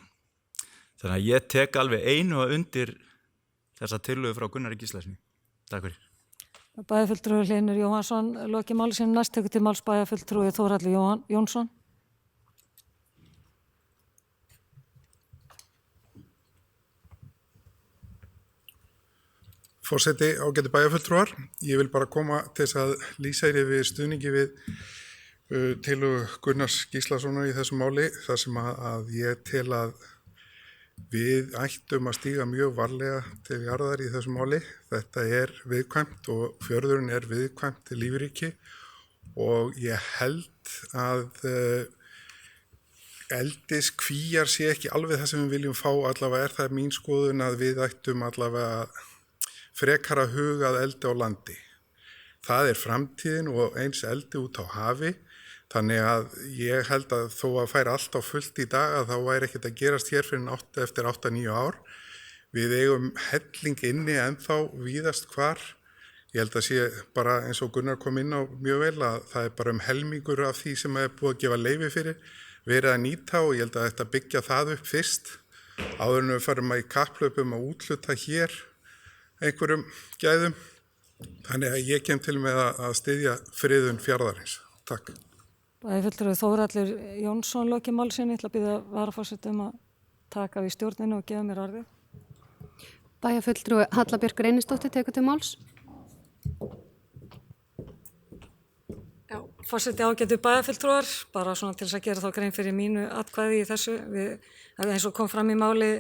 Þannig að ég tek alveg einu að undir þessa tillögu frá Gunnari Gíslasyni. Takk fyrir. Bæjarfulltrúi Hlynur Jóhannsson lokið máli sínu, næst tekur til máls bæjarfulltrúi Þórhallur Jónsson. Forseti, ágæti bæjarfulltrúar, ég vil bara koma til þess að lýsa yfir stuðningi við tillögu Gunnars Gíslasonar í þessu máli, þar sem að ég tel að við ættum að stíga mjög varlega til jarðar í þessu máli. Þetta er viðkvæmt og fjörðurinn er viðkvæmt lífríki og ég held að eldiskvíar sé ekki alveg það sem við viljum fá, allavega er það mín skoðun að við ættum allavega frekara hugað eldi á landi. Það er framtíðin og eins eldi út á hafi, þannig að ég held að þó að færa allt á fullt í dag að þá væri ekkert að gerast hér fyrir eftir 8-9 ár. Við eigum helling inni ennþá víðast hvar. Ég held að sé bara eins og Gunnar kom inn á mjög vel að það er bara helmingur af því sem er búið að gefa leyfi fyrir verið að nýta og ég held að þetta byggja það upp fyrst. Áður en við farum í kapphlaupum að úthluta hér einhverjum gæðum. Þannig að ég kem til með að styðja friðun fjarðarins. Takk. Bæjarfulltrúi Þórhallur Jónsson lokið máli sínu, ég ætla að biðja varaforseta að taka við stjórninu og gefa mér orðið. Bæjarfulltrúi Halla Björk Reynisdóttir tekur til máls. Já, forseti ágætu bæjarfulltrúar, bara svona til þess að gera þá grein fyrir mínu atkvæði í þessu. Eins og kom fram í máli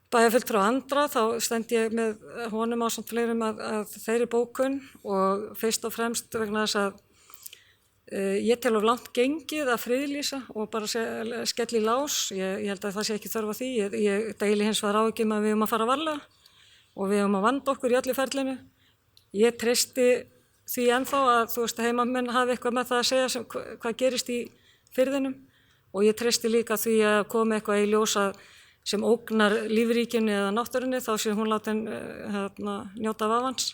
bæjarfulltrúa Andra, þá stend ég með honum ásamt fleirum að þeirri bókun og fyrst og fremst vegna þess að ég tel of langt gengið að friðlýsa og bara skella í lás. Ég held að það sé ekki þörf á því. Ég deili hins vegar áhyggjum að við eigum að fara varlega og við eigum að vanda okkur í öllu ferlinu. Ég treysti því ennþá að heimamenn hafi eitthvað með það að segja hvað gerist í firðinum og ég treysti líka því að komi eitthvað í ljós sem ógnar lífríkinu eða náttúrunni, þá sé hún látin njóta vafans.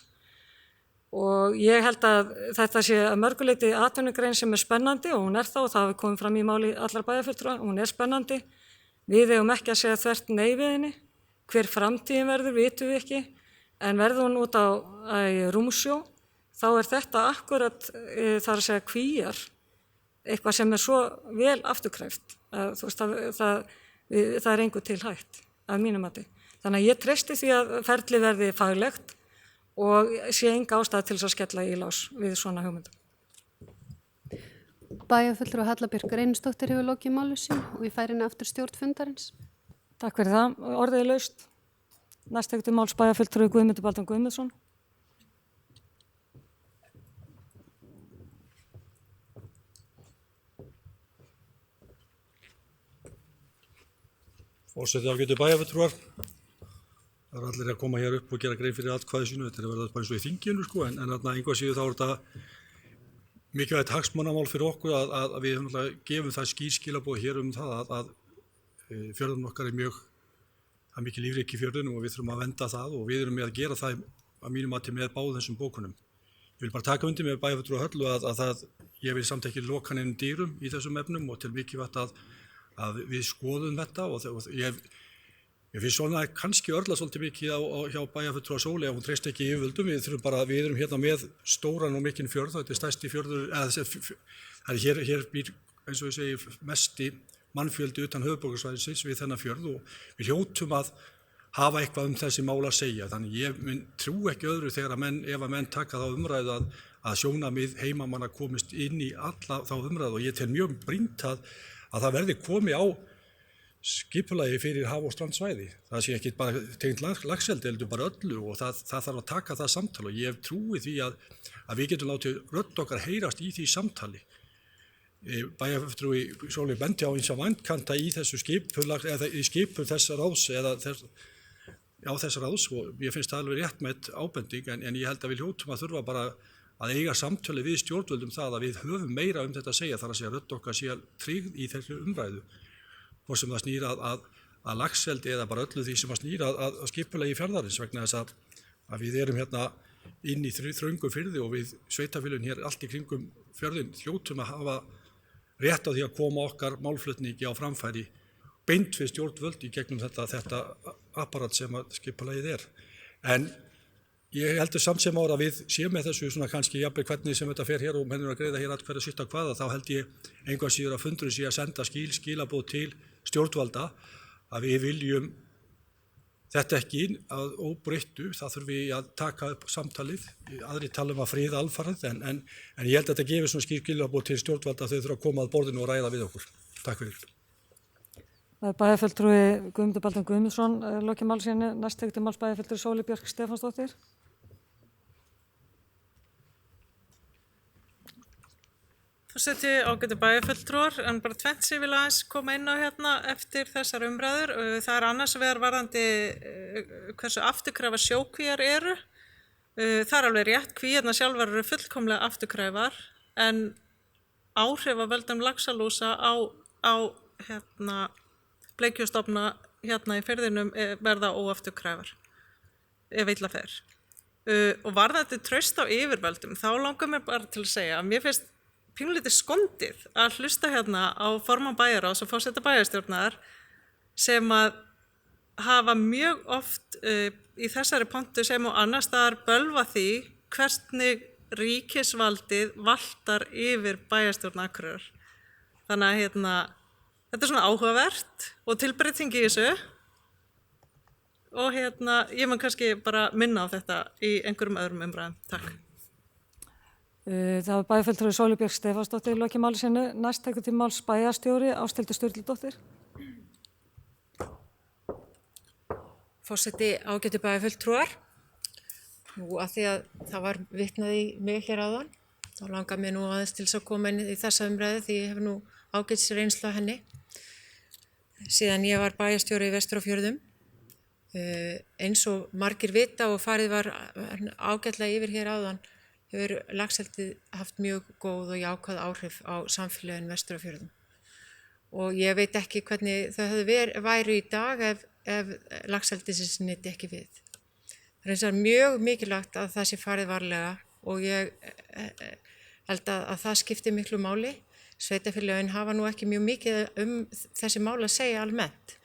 Og ég held að þetta sé að mörguleyti atvinnugrein sem er spennandi og hún er það og það hafi komið fram í máli allar bæjarfulltrúa, hún er spennandi. Við eigum ekki að segja þvert nei við henni. Hver framtíðin verður vitum við ekki, en verður hún út á rúmsjó, þá er þetta akkurat þar að segja kvíar, eitthvað sem er svo vel afturkræft. Það er engu til hægt af mínum mati. Þannig að ég treysti því að ferli verði faglegt og sé enga ástæða til þess að skella í lás við svona hugmyndum. Bæjarfulltrúi Halla Björk Reynisdóttir hefur lokið máli sínu og við færum aftur stjórn fundarins. Takk fyrir það. Orðið er laust. Næst tekur til máls bæjarfulltrúi Guðmundur Baldvin Guðmundsson. Forseti ágætu bæjarfulltrúar. Það er allir að koma hér upp og gera grein fyrir atkvæði sínu. Þetta er að verða bara eins og í þinginu en einhvað síðu þá er þetta mikilvægt hagsmunamál fyrir okkur að við gefum það skýrskilaboð hér það að fjörðunum okkar er mikið lífríki í fjörðunum og við þurfum að vernda það og við erum með að gera það að mínum mati með báðum þessum bókunum. Ég vil bara taka undir með bæjarfulltrúa Höllu að ég vil samt ekki loka neinum dýrum í þessum efnum og til mikilvægt að að við skoðum þetta og ég finnst svona kannski örla svolítið mikið hjá bæjarfulltrúa Sóley að hún treyst ekki yfirvöldum. Við erum hérna með stóran og mikinn fjörð, þetta er stærsti fjörður, hér býr, eins og ég segi, mesti mannfjöldi utan höfuðborgarsvæðisins við þennan fjörð og við hljótum að hafa eitthvað þessi mál að segja. Þannig ég trú ekki öðru þegar ef að menn taka þá umræðu að sjónarmið heimamanna komist inn í alla þá umræðu og ég tel mjög brýnt að það verði komið á skipulagi fyrir haf- og strandsvæði. Það sé ekki bara tengt laxeldi, heldur bara öllu og það þarf að taka það samtal og ég trúi því að við getum látið rödd okkar heyrast í því samtali. Bæjarfulltrúi Sóley benti á eins og vankanta í þessu skipulag eða í skipun þessa ráðs þessa ráðs og ég finnst það alveg réttmætt ábending en ég held að við hljótum að þurfa bara að eiga samtali við stjórnvöldum það að við höfum meira þetta að segja, þar að segja rödd okkar sé tryggð í þessu umræðu. Hvort sem það snýr að laxeldi eða bara öllu því sem það snýr að skipulagi fjarðarins vegna þess að við erum hérna inn í þröngum firði og við sveitafélögin hér allt í kringum fjörðin hljótum að hafa rétt á því að koma okkar málflutningi á framfæri beint við stjórnvöld í gegnum þetta apparat sem að skipulagið er. En ég heldur samt sem ára við séum með þessu svona kannski jafnvel hvernig sem þetta fer hér og mennur að greiða hér atkvæði að sýtta hvaða, þá held ég einhvað síður að fundurinn sé að senda skilaboð til stjórnvalda að við viljum þetta ekki að óbreyttu, það þurfum við að taka upp samtalið, aðri tala að friða alfarið en ég held að þetta gefur svona skilaboð til stjórnvalda að þau þurfa að koma að borðinu og ræða við okkur. Takk fyrir. Það er bæjarfulltrúi Guðmundur Baldvin Guðmundsson lokið máls hérna, næst tekur til máls bæjarfulltrúi Sóley Björk Stefánsdóttir. Forseti, ágætu bæjarfulltrúar, en bara tvennt sem ég vil aðeins koma inn á hérna eftir þessar umræður. Það er annars vegar varðandi hversu afturkræfar sjókvíar eru. Það er alveg rétt, kvíarnar sjálfar eru fullkomlega afturkræfar, en áhrif af völdum laxalúsa á bleikjustofna hérna í firðinum verða óafturkræfar, ef illa fer. Og varðandi traust á yfirvöldum, þá langar mér bara til að segja að mér finnst pínulítið skondið að hlusta hérna á formann bæjarráðs og forseta bæjarstjórnar sem að hafa mjög oft í þessari pontu sem og annars staðar bölva því hvernig ríkisvaldið valtar yfir bæjarstjórn Akureyrar. Þannig að þetta er svona áhugavert og tilbreyting í þessu og ég mun kannski bara minna á þetta í einhverjum öðrum umræðum. Takk. Það var bæjarfulltrúi Sóley Björk Stefánsdóttir lokið máli sinni, næst tekur til máls bæjarstjóri Ásthildur Sturludóttir. Forseti, ágætu bæjarfulltrúar. Nú að því að það var vitnað í mig hér áðan, þá langar mér nú aðeins til þess að koma inn í þessa umræðu því ég hef nú ágætis reynslu af henni. Síðan ég var bæjarstjóri í Vestur-Fjörðum, eins og margir vita og farið var ágætlega yfir hér áðan, hefur laxeldið haft mjög góð og jákvæð áhrif á samfélagin Vestur-Fjörðum. Og ég veit ekki hvernig þau væru í dag ef laxeldið sem nyti ekki við. Það er eins og mjög mikilvægt að það sé farið varlega og ég held að það skiptir miklu máli. Sveitarfélögin hafa nú ekki mjög mikið þessi mál að segja almennt,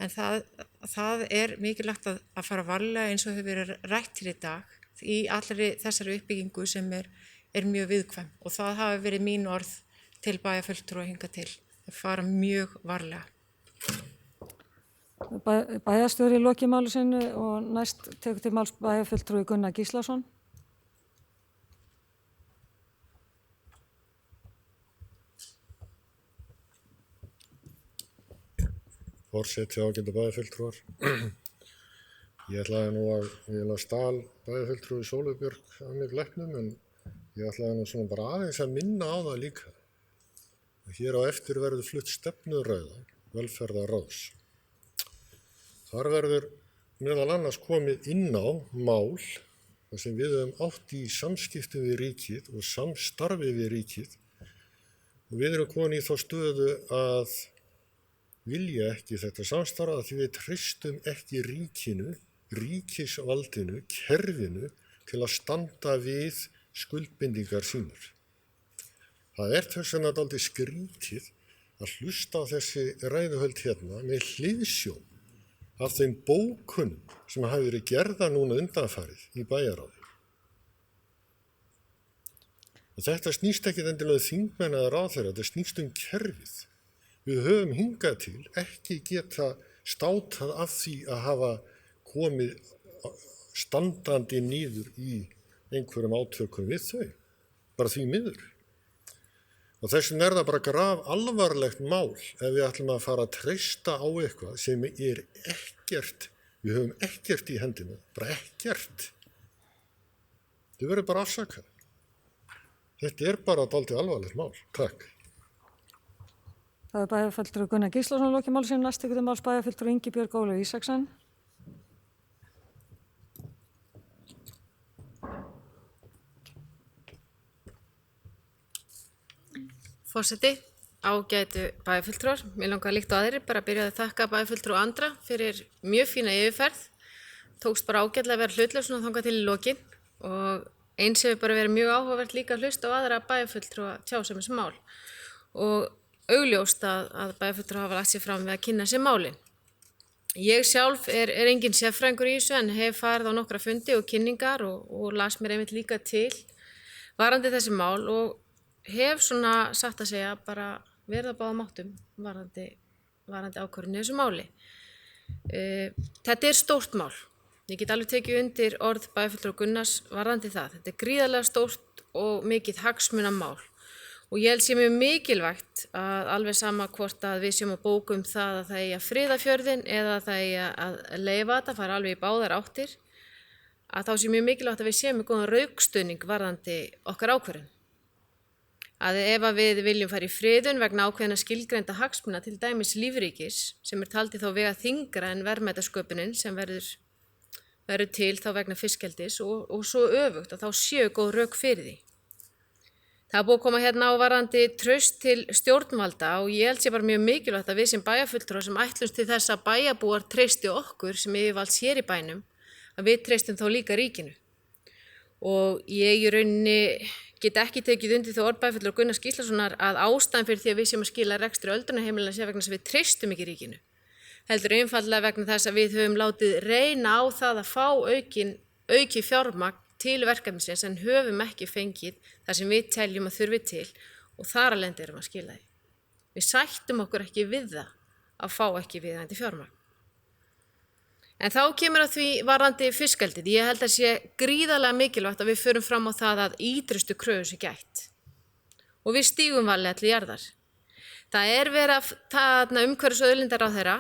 en það er mikilvægt að fara varlega eins og hefur verið rætt hér í dag í allri þessari uppbyggingu sem er mjög viðkvæm og það hafi verið mín orð til bæjarfulltrúa hingað til, að fara mjög varlega. Bæjarstjóri lokið máli sinni og næst tekur til máls bæjarfulltrúi Gunnar Gíslason. Forseti, ágætu bæjarfulltrúar. Ég ætlaði nú að stál bæjarfulltrúi Sóley Björk af mér leppnum en ég ætlaði nú svona bara aðeins að minna á það líka. Hér á eftir verður flutt stefnuræða velferðarráðs. Þar verður meðal annars komið inn á mál þar sem við höfum átt í samskiptum við ríkið og samstarfi við ríkið og við erum komin í þá stöðu að vilja ekki þetta samstarf að því við treystum ekki ríkinu, ríkisvaldinu, kerfinu til að standa við skuldbindingar sínar. Það er þess vegna dálítið skrítið að hlusta á þessi ræðuhöld hérna með hliðsjón af þeim bókunum sem hafi verið gerða núna undanfarið í bæjarráði. Og þetta snýst ekki endilega þingmenn eða ráðherra, þetta snýst kerfið. Við höfum hingað til ekki geta státað af því að hafa komið standandi niður í einhverjum átökum við þau, bara því miður. Og þess vegna það bara graf alvarlegt mál ef við ætlum að fara að treysta á eitthvað sem ekkert, við höfum ekkert í hendinu, bara ekkert. Þau verður bara afsakað. Þetta bara dálítið alvarlegt mál. Takk. Það bæjarfulltrúi Gunnar Gíslason lokið máli sínu, næst tekur máls bæjarfulltrúi Ingibjörg Ólöf Ísaksen. Forseti, ágætu bæjarfulltrúar. Mér langar líkt og aðrir bara að byrja að þakka bæjarfulltrúi Andra fyrir mjög fína yfirferð. Tókst bara ágætlega að vera hlutlaus og þangað til í lokin og eins hefur bara verið mjög áhugavert líka að hlusta á aðra bæjarfulltrúa tjá sig um þessi mál og augljóst að bæjarfulltrúar hafa lagt sér fram við að kynna sér málin. Ég sjálf er engin sérfræðingur í þessu en hef farið á nokkra fundi og kynningar og las mér einmitt líka til varðandi þessi mál og hef svona satt að segja bara verið á báðum áttum varðandi ákvörðun í þessu máli. Þetta stórt mál. Ég get alveg tekið undir orð bæjarfulltrúa Gunnars varðandi það. Þetta gríðarlega stórt og mikið hagsmunamál. Og ég held sé mjög mikilvægt að alveg sama hvort að við séum að bóka það að það eigi að friða fjörðinn eða það eigi að leyfa þetta, fara alveg í báðar áttir, að þá sé mjög mikilvægt að við séum með góðan rökstuðning varðandi okkar ákvörðun. Að ef að við viljum fara í friðun vegna ákveðna skilgreinda hagsmuna til dæmis lífríkis sem taldi þá vega þyngra en verðmætasköpunin sem verður til þá vegna fiskeldis og svo öfugt að þá séu góð rök fyrir því. Það búið að koma hérna á varðandi traust til stjórnvalda og ég held sé bara mjög mikilvægt að við sem bæjarfulltrúar sem ætlumst til þess að bæjarbúar treysti okkur sem yfirvalds hér í bænum, að við treystum þá líka ríkinu. Og ég í rauninni get ekki tekið undir þá orð bæjarfulltrúa Gunnars Gíslasonar að ástæðan fyrir því að við séum að skila rekstri öldrunarheimila sé vegna þess að við treystum ekki ríkinu. Heldur einfaldlega vegna þess að við höfum látið reyna á það að fá aukið fjármagn til verkefnisins en höfum ekki fengið þar sem við teljum að þurfi til og þar alveg erum að skila því. Við sættum okkur ekki við það að fá ekki viðeigandi fjármagn. En þá kemur að því varðandi fiskeldið. Ég held að sé gríðarlega mikilvægt að við förum fram á það að ýtrustu kröfu sé gætt. Og við stígum varlega til jarðar. Það verið að umhverfis- og auðlindaráðherra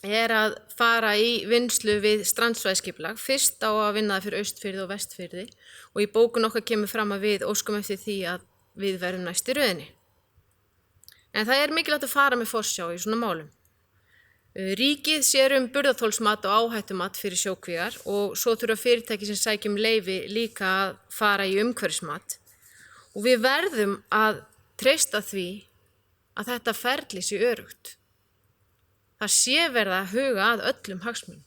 að fara í vinnslu við strandsvæðisskipulag. Fyrst á að vinna það fyrir Austfirði og Vestfirði og í bókun okkar kemur fram að við óskum eftir því að við verðum næst í röðinni. En það mikilvægt að fara með forsjá í svona málum. Ríkið sér burðarþolsmat og áhættumat fyrir sjókvíar og svo þurfa fyrirtæki sem sækjum leyfi líka að fara í umhverfismat. Og við verðum að treysta því að þetta ferli sé öruggt. Það sé verða að huga að öllum hagsmunum.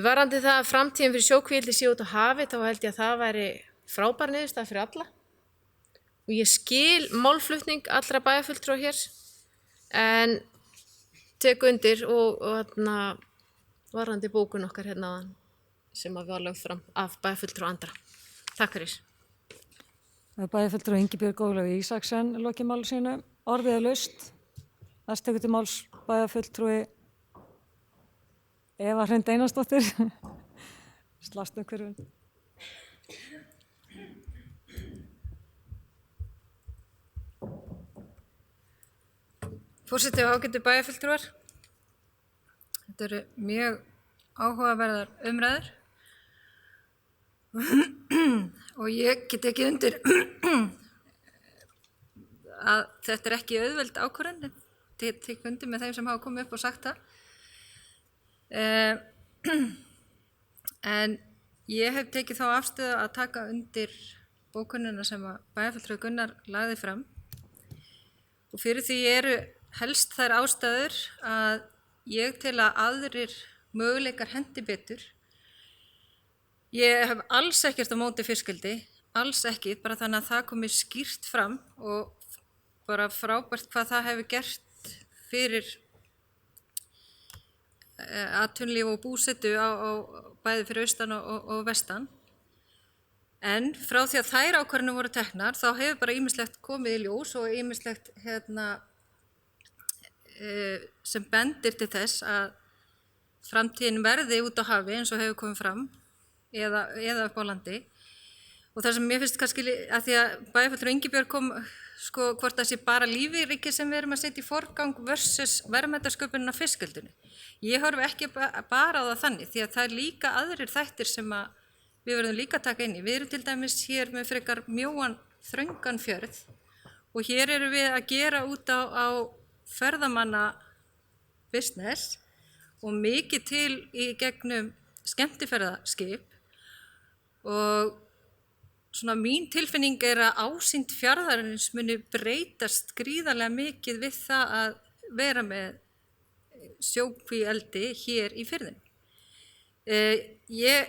Varðandi það að framtíðin fyrir sjókvíildi sé út á hafi, þá held ég að það væri frábær niðurstaða fyrir alla. Og ég skil málflutning allra bæjarfulltrúa hér, en tek undir og varðandi bókun okkar hérna áðan sem að var lögð fram af bæjarfulltrúa Andra. Takk fyrir. Bæjarfulltrúi Ingibjörg Ólöf Ísaksen lokið máli sínu. Orðið laust. Næst tekur til máls bæjarfulltrúi Eva Hrund Einarsdóttir. Slast hverjum. Forseti og ágætu bæjarfulltrúar. Þetta eru mjög áhugaverðar umræður og ég get ekki undir að þetta ekki auðveld ákvörðun. Tek undir með þeim sem hafa komið upp og sagt það. En ég hef tekið þá afstöðu að taka undir bókunina sem að bæjarfulltrúi Gunnar lagði fram og fyrir því eru helst þær ástæður að ég tel að aðrir möguleikar hendi betur. Ég hef alls ekkert á móti fiskeldi, alls ekki, bara þannig að það komi skýrt fram og bara frábært hvað það hefur gert fyrir atvinnulíf og búsetu á bæði fyrir austan og vestan. En frá því að þær ákvarðanir voru teknar þá hefur bara ýmislegt komið í ljós og ýmislegt sem bendir til þess að framtíðin verði út á hafi eins og hefur komið fram eða upp á landi. Og það sem mér finnst kannski að því að bæjarfulltrúi Ingibjörg kom sko hvort það sé bara lífeyrisríkið sem við erum að setja í forgang versus verðmætasköpunin af fiskeldinu. Ég horfi ekki bara á það þannig því að það er líka aðrir þættir sem að við verðum líka að taka inn í. Við erum til dæmis hér með frekar mjóan, þröngan fjörð og hér erum við að gera út á ferðamanna business og mikið til í gegnum skemmtiferðaskip og svona mín tilfinning er að ásýnd fjarðarins muni breytast gríðarlega mikið við það að vera með sjókvíeldi hér í firðinum. Ég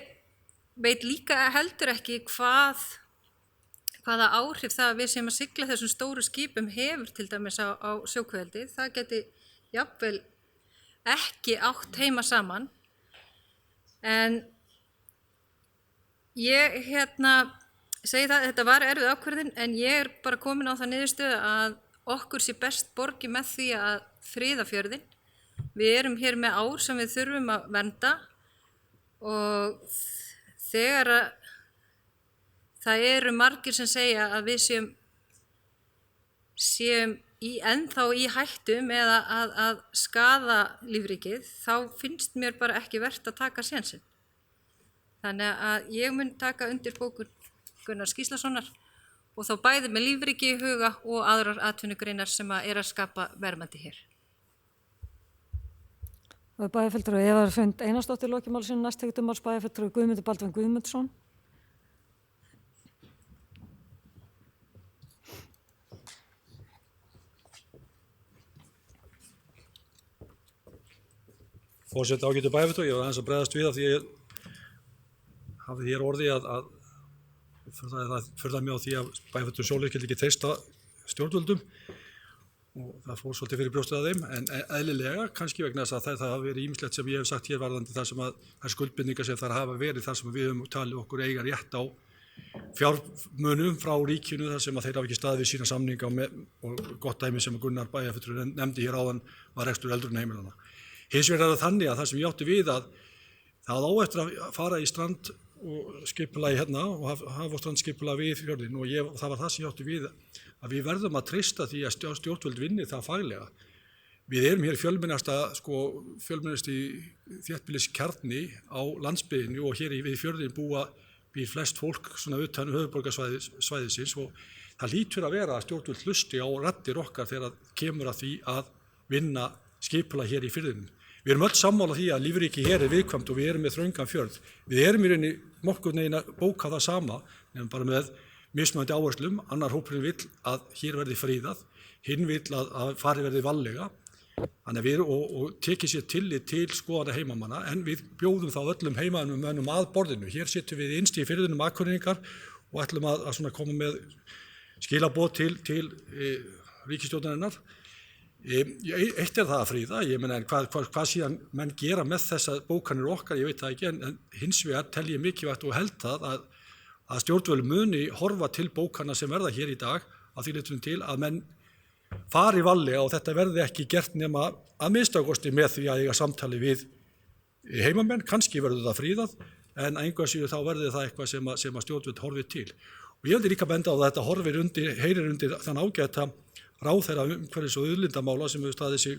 veit líka heldur ekki hvaða áhrif það að við séum að sigla þessum stóru skipum hefur til dæmis á sjókvíeldi. Það geti jafnvel ekki átt heima saman. En ég segi það, þetta var erfið ákvörðun en ég er bara komin á það niðurstöðu að okkur sé best borgið með því að friða fjörðinn. Við erum hér með ár sem við þurfum að vernda og þegar að það eru margir sem segja að við séum ennþá í hættum eða að skaða lífríkið, þá finnst mér bara ekki vert að taka sénsinn. Þannig að ég mun taka undir bókun Gunnars Gíslasonar og þá bæði með lífríki í huga og aðrar atvinnugreinar sem að skapa verðmæti hér. Og bæjarfulltrúi Eva Hrund Einarsdóttir lokimálsins, næst tekur máls bæjarfulltrúi Guðmundur Baldvin Guðmundsson. Forseti ágætu bæjarfulltrúi, ég var aðeins að bregðast við að því ég hafði hér orði að furða mig á því að bæjarfulltrúi Sóley skyldi ekki treysta stjórnvöldum og það fór svolítið fyrir brjóstið að þeim, en eðlilega kannski vegna þess að það hafa verið ýmislegt sem ég hef sagt hér varðandi þar sem að þær skuldbindningar sem þar hafa verið þar sem við höfum talið okkur eiga rétt á fjármunum frá ríkinu þar sem að þeir hafa ekki staðið við sína samninga og gott dæmi sem Gunnar bæjarfulltrúi nefndi hér áðan var rekstur eldrunarheimilanna. Hins vegar er það þannig að það sem ég átti við að það á eftir að fara í strand og skipulagi hérna og haf og strandskipulagi við fjörðin og það var það sem ég átti við að við verðum að treysta því að stjórnvöld vinni það faglega. Við erum hér fjölmennasti þéttbýliskjarni á landsbyggðinni og hér við fjörðin býr flest fólk svona utan höfuðborgarsvæðisins og það hlýtur að vera að stjórnvöld hlusti á raddir okkar þegar kemur að því að vinna skipulag hér í firðinum. Við erum öll sammála því að lífríki hér er viðkvæmt og við erum með þröngan fjörð. Við erum í rauninni nokkurn veginn að bóka það sama, nefnum bara með mismunandi áherslum. Annar hópurinn vill að hér verði fríðað, hinn vill að fari verði vallega. Þannig að og tekið sér tillit til skoðana heimamanna, en við bjóðum þá öllum heimamönnum að borðinu. Hér sitjum við innst í firðinum Akureyringar og ætlum að svona koma með skilaboð til ríkisstjórnarinnar. Eitt er það að fríða, ég meina en hvað síðan menn gera með þessar bókanir okkar, ég veit það ekki, en hins vegar tel ég mikilvægt og held það að stjórnvöld muni horfa til bókana sem verða hér í dag að því leytinu til að menn fari vallega og þetta verði ekki gert nema að minnstakosti með því að eiga samtali við heimamenn, kannski verður það fríðað, en einhvað síður þá verði það eitthvað sem að stjórnvöld horfið til. Og ég vildi líka benda á að þetta heyrir undir þann ágæta ráðherra umhverfis og auðlindamála sem hefur staðið sig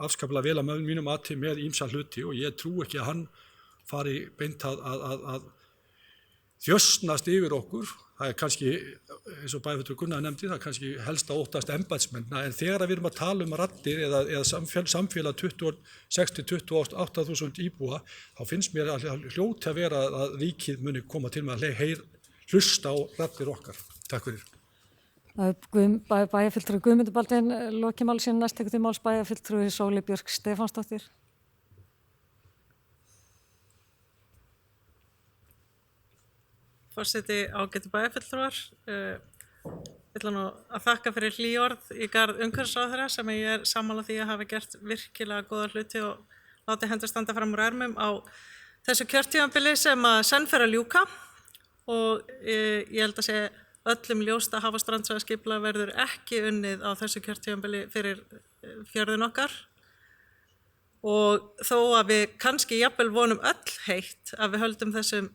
afskaplega vel að mínum mati með ýmsa hluti og ég trú ekki að hann fari beint að þjösnast yfir okkur. Það er kannski, eins og bæjarfulltrúi Gunnar nefndi, það er kannski helst að óttast embættismennina, en þegar við erum að tala raddir eða samfélag 26-28.000 íbúa, þá finnst mér að hljóti að vera að ríkið muni koma til með að hlusta á raddir okkar. Takk fyrir. Bæjarfulltrúi Guðmundur Baldvin lokimálsins, næst tekur máls bæjarfulltrúi Sóley Björk Stefánsdóttir. Forseti ágætu bæjarfulltrúar, ætla nú að þakka fyrir hlýorð í garð umhverfisráðherra sem ég er sammála því að hafa gert virkilega góða hluti og látið hendur standa fram úr ermum á þessu kjörtímabili sem að senn fer að ljúka og ég held að segja öllum ljóst að Haf-og-strandsvæðaskipulag verður ekki unnið á þessu kjörtímabili fyrir fjörðin okkar. Og þó að við kannski jafnvel vonum öll heitt að við höldum þessum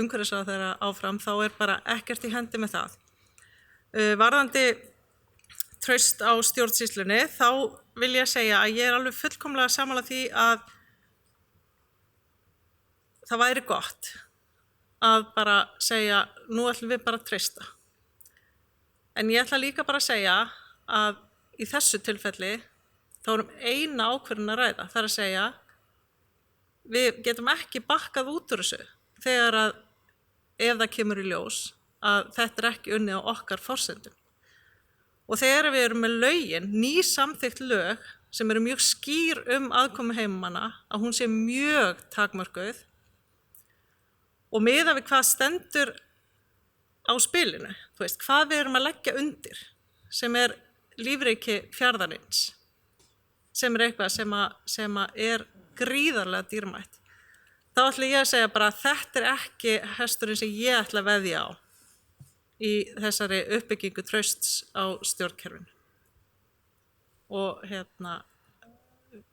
umhverfisráðherra áfram, þá er bara ekkert í hendi með það. Varðandi traust á stjórnsýslunni, þá vil ég segja að ég er alveg fullkomlega sammála því að það væri gott að bara segja, nú ætlum við bara að treysta. En ég ætla líka bara að segja að í þessu tilfelli þá erum eina ákvörðun að ræða. Það er að segja, við getum ekki bakkað út úr þessu þegar að ef það kemur í ljós að þetta er ekki unnið á okkar forsendum. Og þegar við erum með lögin, nýsamþykkt lög sem eru mjög skýr aðkomu heimamanna, að hún sé mjög takmörkuð og miðað við hvað stendur á spilinu, þú veist, hvað við erum að leggja undir sem er lífríki fjarðarins, sem er eitthvað sem er gríðarlega dýrmætt. Þá ætla ég að segja bara að þetta er ekki hesturinn sem ég ætla að veðja á í þessari uppbyggingu trausts á stjórnkerfinu. Og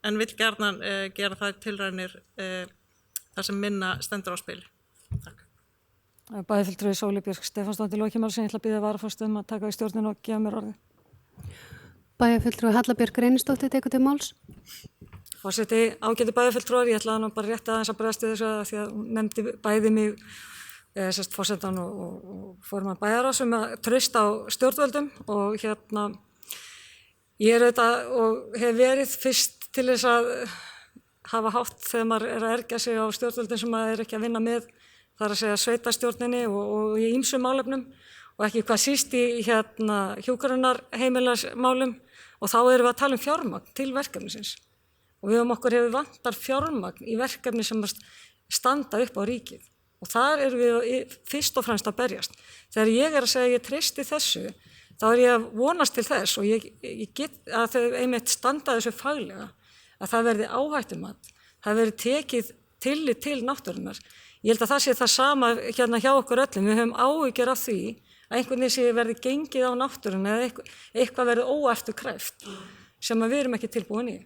en vill gjarnan gera það tilraunir þar sem minna stendur á spili. Takk. Bæjarfulltrúi Sóli Björk Stefánsdóttir lokimál sem ég ætla að biðja varaforseta að taka við stjórnina og gefa mér orðið. Bæjarfulltrúi Halla Björk Reynisdóttir tekur til máls. Forseti, ágæti bæjarfulltrúar, ég ætlaði nú bara rétt aðeins að bregðast við þessu að því að hún nefndi bæði mig, forsetan og formann bæjarráðs að treysta á stjórnvöldum og ég er auðvitað og hef verið fyrst til þess að hafa hátt þegar maður er að ergja sig á stjórnvöldum sem maður er ekki að vinna með, það er að segja sveitastjórninni og í ýmsum málefnum og ekki hvað síst í hjúkrunarheimilasmálum og þá erum við að tala um fjármagn til verkefnisins og við okkur hefur vantar fjármagn í verkefni sem standa upp á ríkið og þar erum við fyrst og fremst að berjast. Þegar ég er að segja að ég treysti þessu, þá er ég að vonast til þess og ég get að þau einmitt standa þessu faglega, að það verði áhættumat, það verði tekið tillit til náttúrunnar. Ég held að það sé það sama hjá okkur öllum, við höfum áhyggjur af því að einhvern veginn sé verði gengið á náttúrunni eða eitthvað verði óefturkræft sem við erum ekki tilbúin í.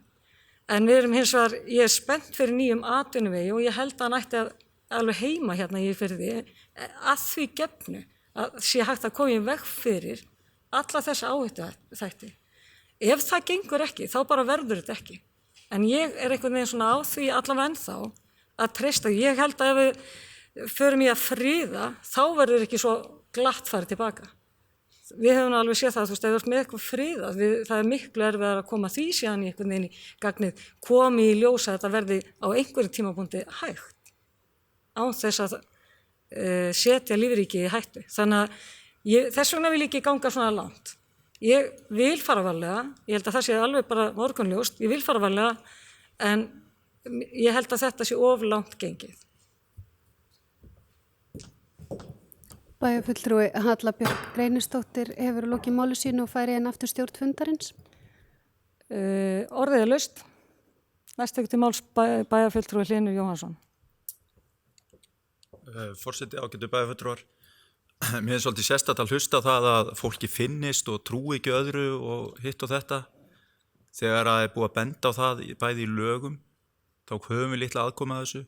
En við erum hins vegar, ég er spennt fyrir nýjum atvinnuvegi og ég held að hann ætti að alveg heima í Firði að því gefnu að sé hægt að koma í veg fyrir alla þessa áhættuþætti. Ef það gengur ekki, þá bara verður þetta ekki. En ég er einhvern veginn svona á því allavega ennþá að treysta. Ég held að ef við förum í að friða, þá verður ekki svo glatt farið tilbaka. Við höfum alveg séð það, þú veist, ef við erum með eitthvað friðað, það er miklu erfiðar að koma því síðan í einhvern veginn í gagnið, komi í ljós að þetta verði á einhverju tímapunkti hægt, án þess að setja lífríki í hættu. Þannig að þess vegna vil ég ekki ganga svona langt. Ég vil fara varlega, ég held að það sé alveg bara morgunljóst, ég vil fara varlega, en ég held að þetta sé of langt gengið. Bæjarfulltrúi Halla Björk Reynisdóttir hefur lokið máli sínu og færi aftur stjórn fundarins. Orðið er laust. Næst tekur til máls bæjarfulltrúi Hlynur Jóhannsson. Forseti, ágætu bæjarfulltrúar. Mér er svolítið sérstakt að hlusta það að fólki finnist og trúi ekki öðru og hitt og þetta. Þegar það er búið að benda á það bæði í lögum, þá höfum við litla aðkoma að þessu.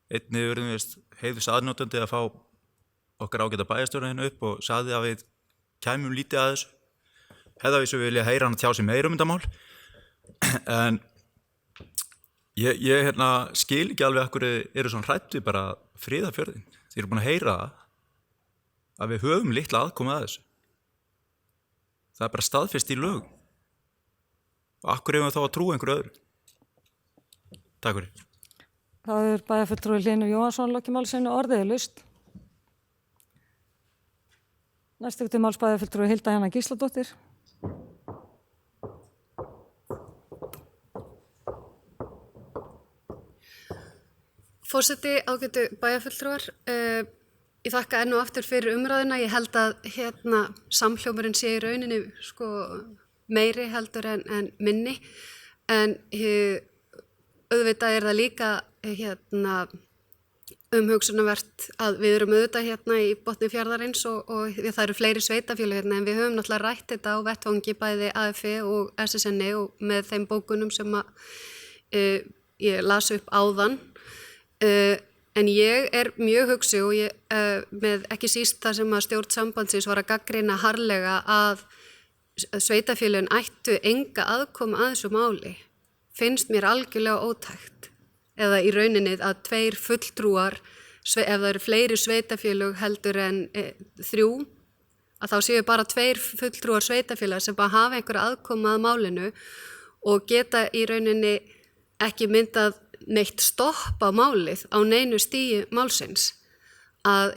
Einnig verðum við heiðus aðnjótandi að fá okkar ágæta bæjarstjóra hérna upp og sagði að við kæmum lítið að þessu. Hefða við svo vilja heyra hann að tjá sig meira þetta mál. En ég skil ekki alveg okkur eru svona hrætt við bara friða fjörðin. Þið eru búin að heyra að við höfum litla aðkoma að þessu. Það er bara staðfest í lögum. Og akkur hefum við þá að trúa einhverju öðru. Takk fyrir. Það er bæjarfulltrúi Hlynur Jóhannsson lokið máli sínu, orðið er laust. Næst tekur til máls bæjarfulltrúi Hilda Jana Gísladóttir. Forseti, ágætu bæjarfulltrúar, Ég þakka enn og aftur fyrir umræðuna. Ég held að samhljómurinn sé í rauninni sko meiri heldur en minni, en auðvitað það líka umhugsunarvert að við erum auðvitað í botni fjarðarins og það eru fleiri sveitafélög en við höfum náttúrulega rætt þetta á vettvangi bæði AFI og SSN og með þeim bókunum sem ég las upp áðan. En ég mjög hugsi og með ekki síst það sem að stjórn sambandsins var að gagnrýna harðlega að sveitafélögin ættu enga aðkomu að þessu máli, finnst mér algjörlega ótækt. Eða í rauninni að 2 fulltrúar, ef það eru fleiri sveitafélög heldur en 3, að þá séu bara 2 fulltrúar sveitafélag sem bara hafa einhverja aðkomu að málinu og geta í rauninni ekki myndað neitt stopp á málið á neinu stigi málsins, að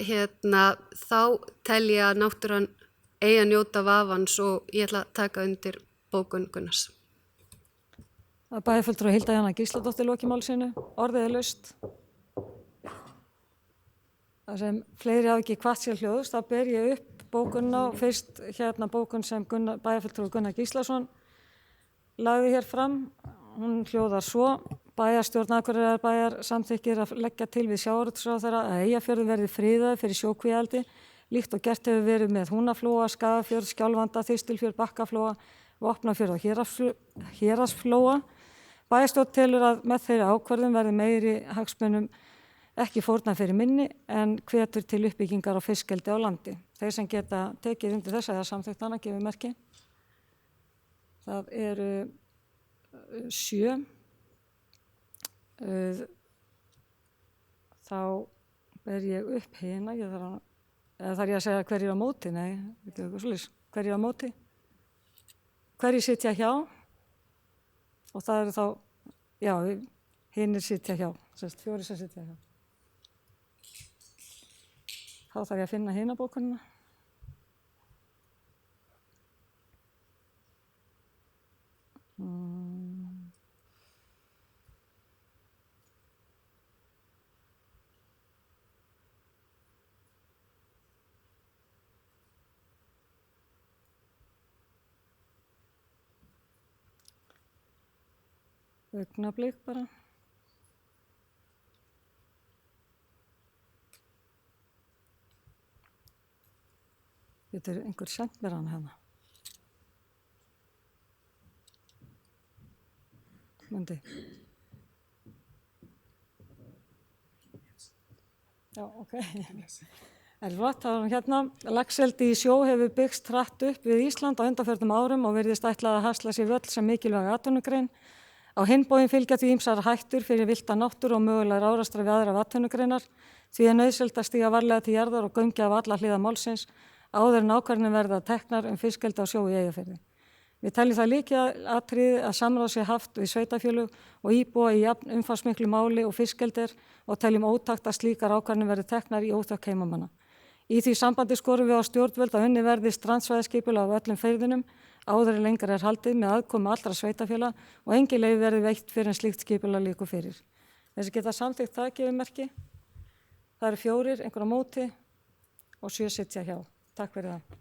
þá tel ég að náttúran eigi að njóta vafans og ég ætla að taka undir bókun Gunnars. Bæjarfulltrúi Hilda Jana Gísladóttir loki málsinu, orðið laust. Það sem fleiri hafa ekki hvatt sér hljóðust, þá ber ég upp bókunna, fyrst bókun sem bæjarfulltrúi Gunnar Gíslason lagði hér fram. Hún hljóðar svo: Bæjarstjórn Akureyrarbæjar samþykkir að leggja til við sjávarútvegsráðherra að Eyjafjörður verði friðaður fyrir sjókvíaeldi, líkt og gert hefur verið með Húnaflóa, Skagafjörð, Skjálfanda, Þistilfjörð, Bakkaflóa, Vopnafjörð og Héraðsflóa. Bæjarstjórn telur að með þeirri ákvörðun verði meiri hagsmunum ekki fórnað fyrir minni en hvetur til uppbyggingar á fiskeldi á landi. Þeir sem geta tekið undir þess að samþykkt hana gefur merki. Það eru 7. Þá ber ég upp hina, þarf ég að segja hverjir á móti? Nei, hverjir á móti? Hverjir sitja hjá? Og það eru þá, já, hinir sitja hjá, 4 sem sitja hjá. Þá þarf ég að finna hina bókunina. Augnablik bara. Þetta einhver sent mér hann hérna. Mundi. Já, ok. Flott, þá erum hérna. Laxeldi í sjó hefur byggst hratt upp við Ísland á undanförnum árum og virðist ætlað að hasla sér völl sem mikilvæg atvinnugrein. Á hinn bóginn fylgja því ýmsar hættur fyrir villta náttúru og mögulegar árástra við aðrar atvinnugreinar. Því nauðsynlegt að stíga varlega til jarðar og göngja af alla hliða málsins áður en ákvarðanir verða teknar fiskeldi á sjó í Eyjafirði. Við teljum það lykilatriði að samráð sé haft við sveitafélög og íbúa í jafn umfangsmiklu máli og fiskeldi og teljum ótækt að slíkar ákvarðanir verði teknar í óþökk heimamanna. Í því sambandi skorum við á stjórnvöld að unnið verði strandsvæðaskipulag á öllum firðinum áður en lengra haldið með aðkomu allra sveitafélaga og engin leyfi verði veitt fyrir en slíkt skipulag liggur fyrir. Þessi geta samþykkt það gefur merki. Það eru 4, einhver á móti og 7 sitja hjá. Takk fyrir það.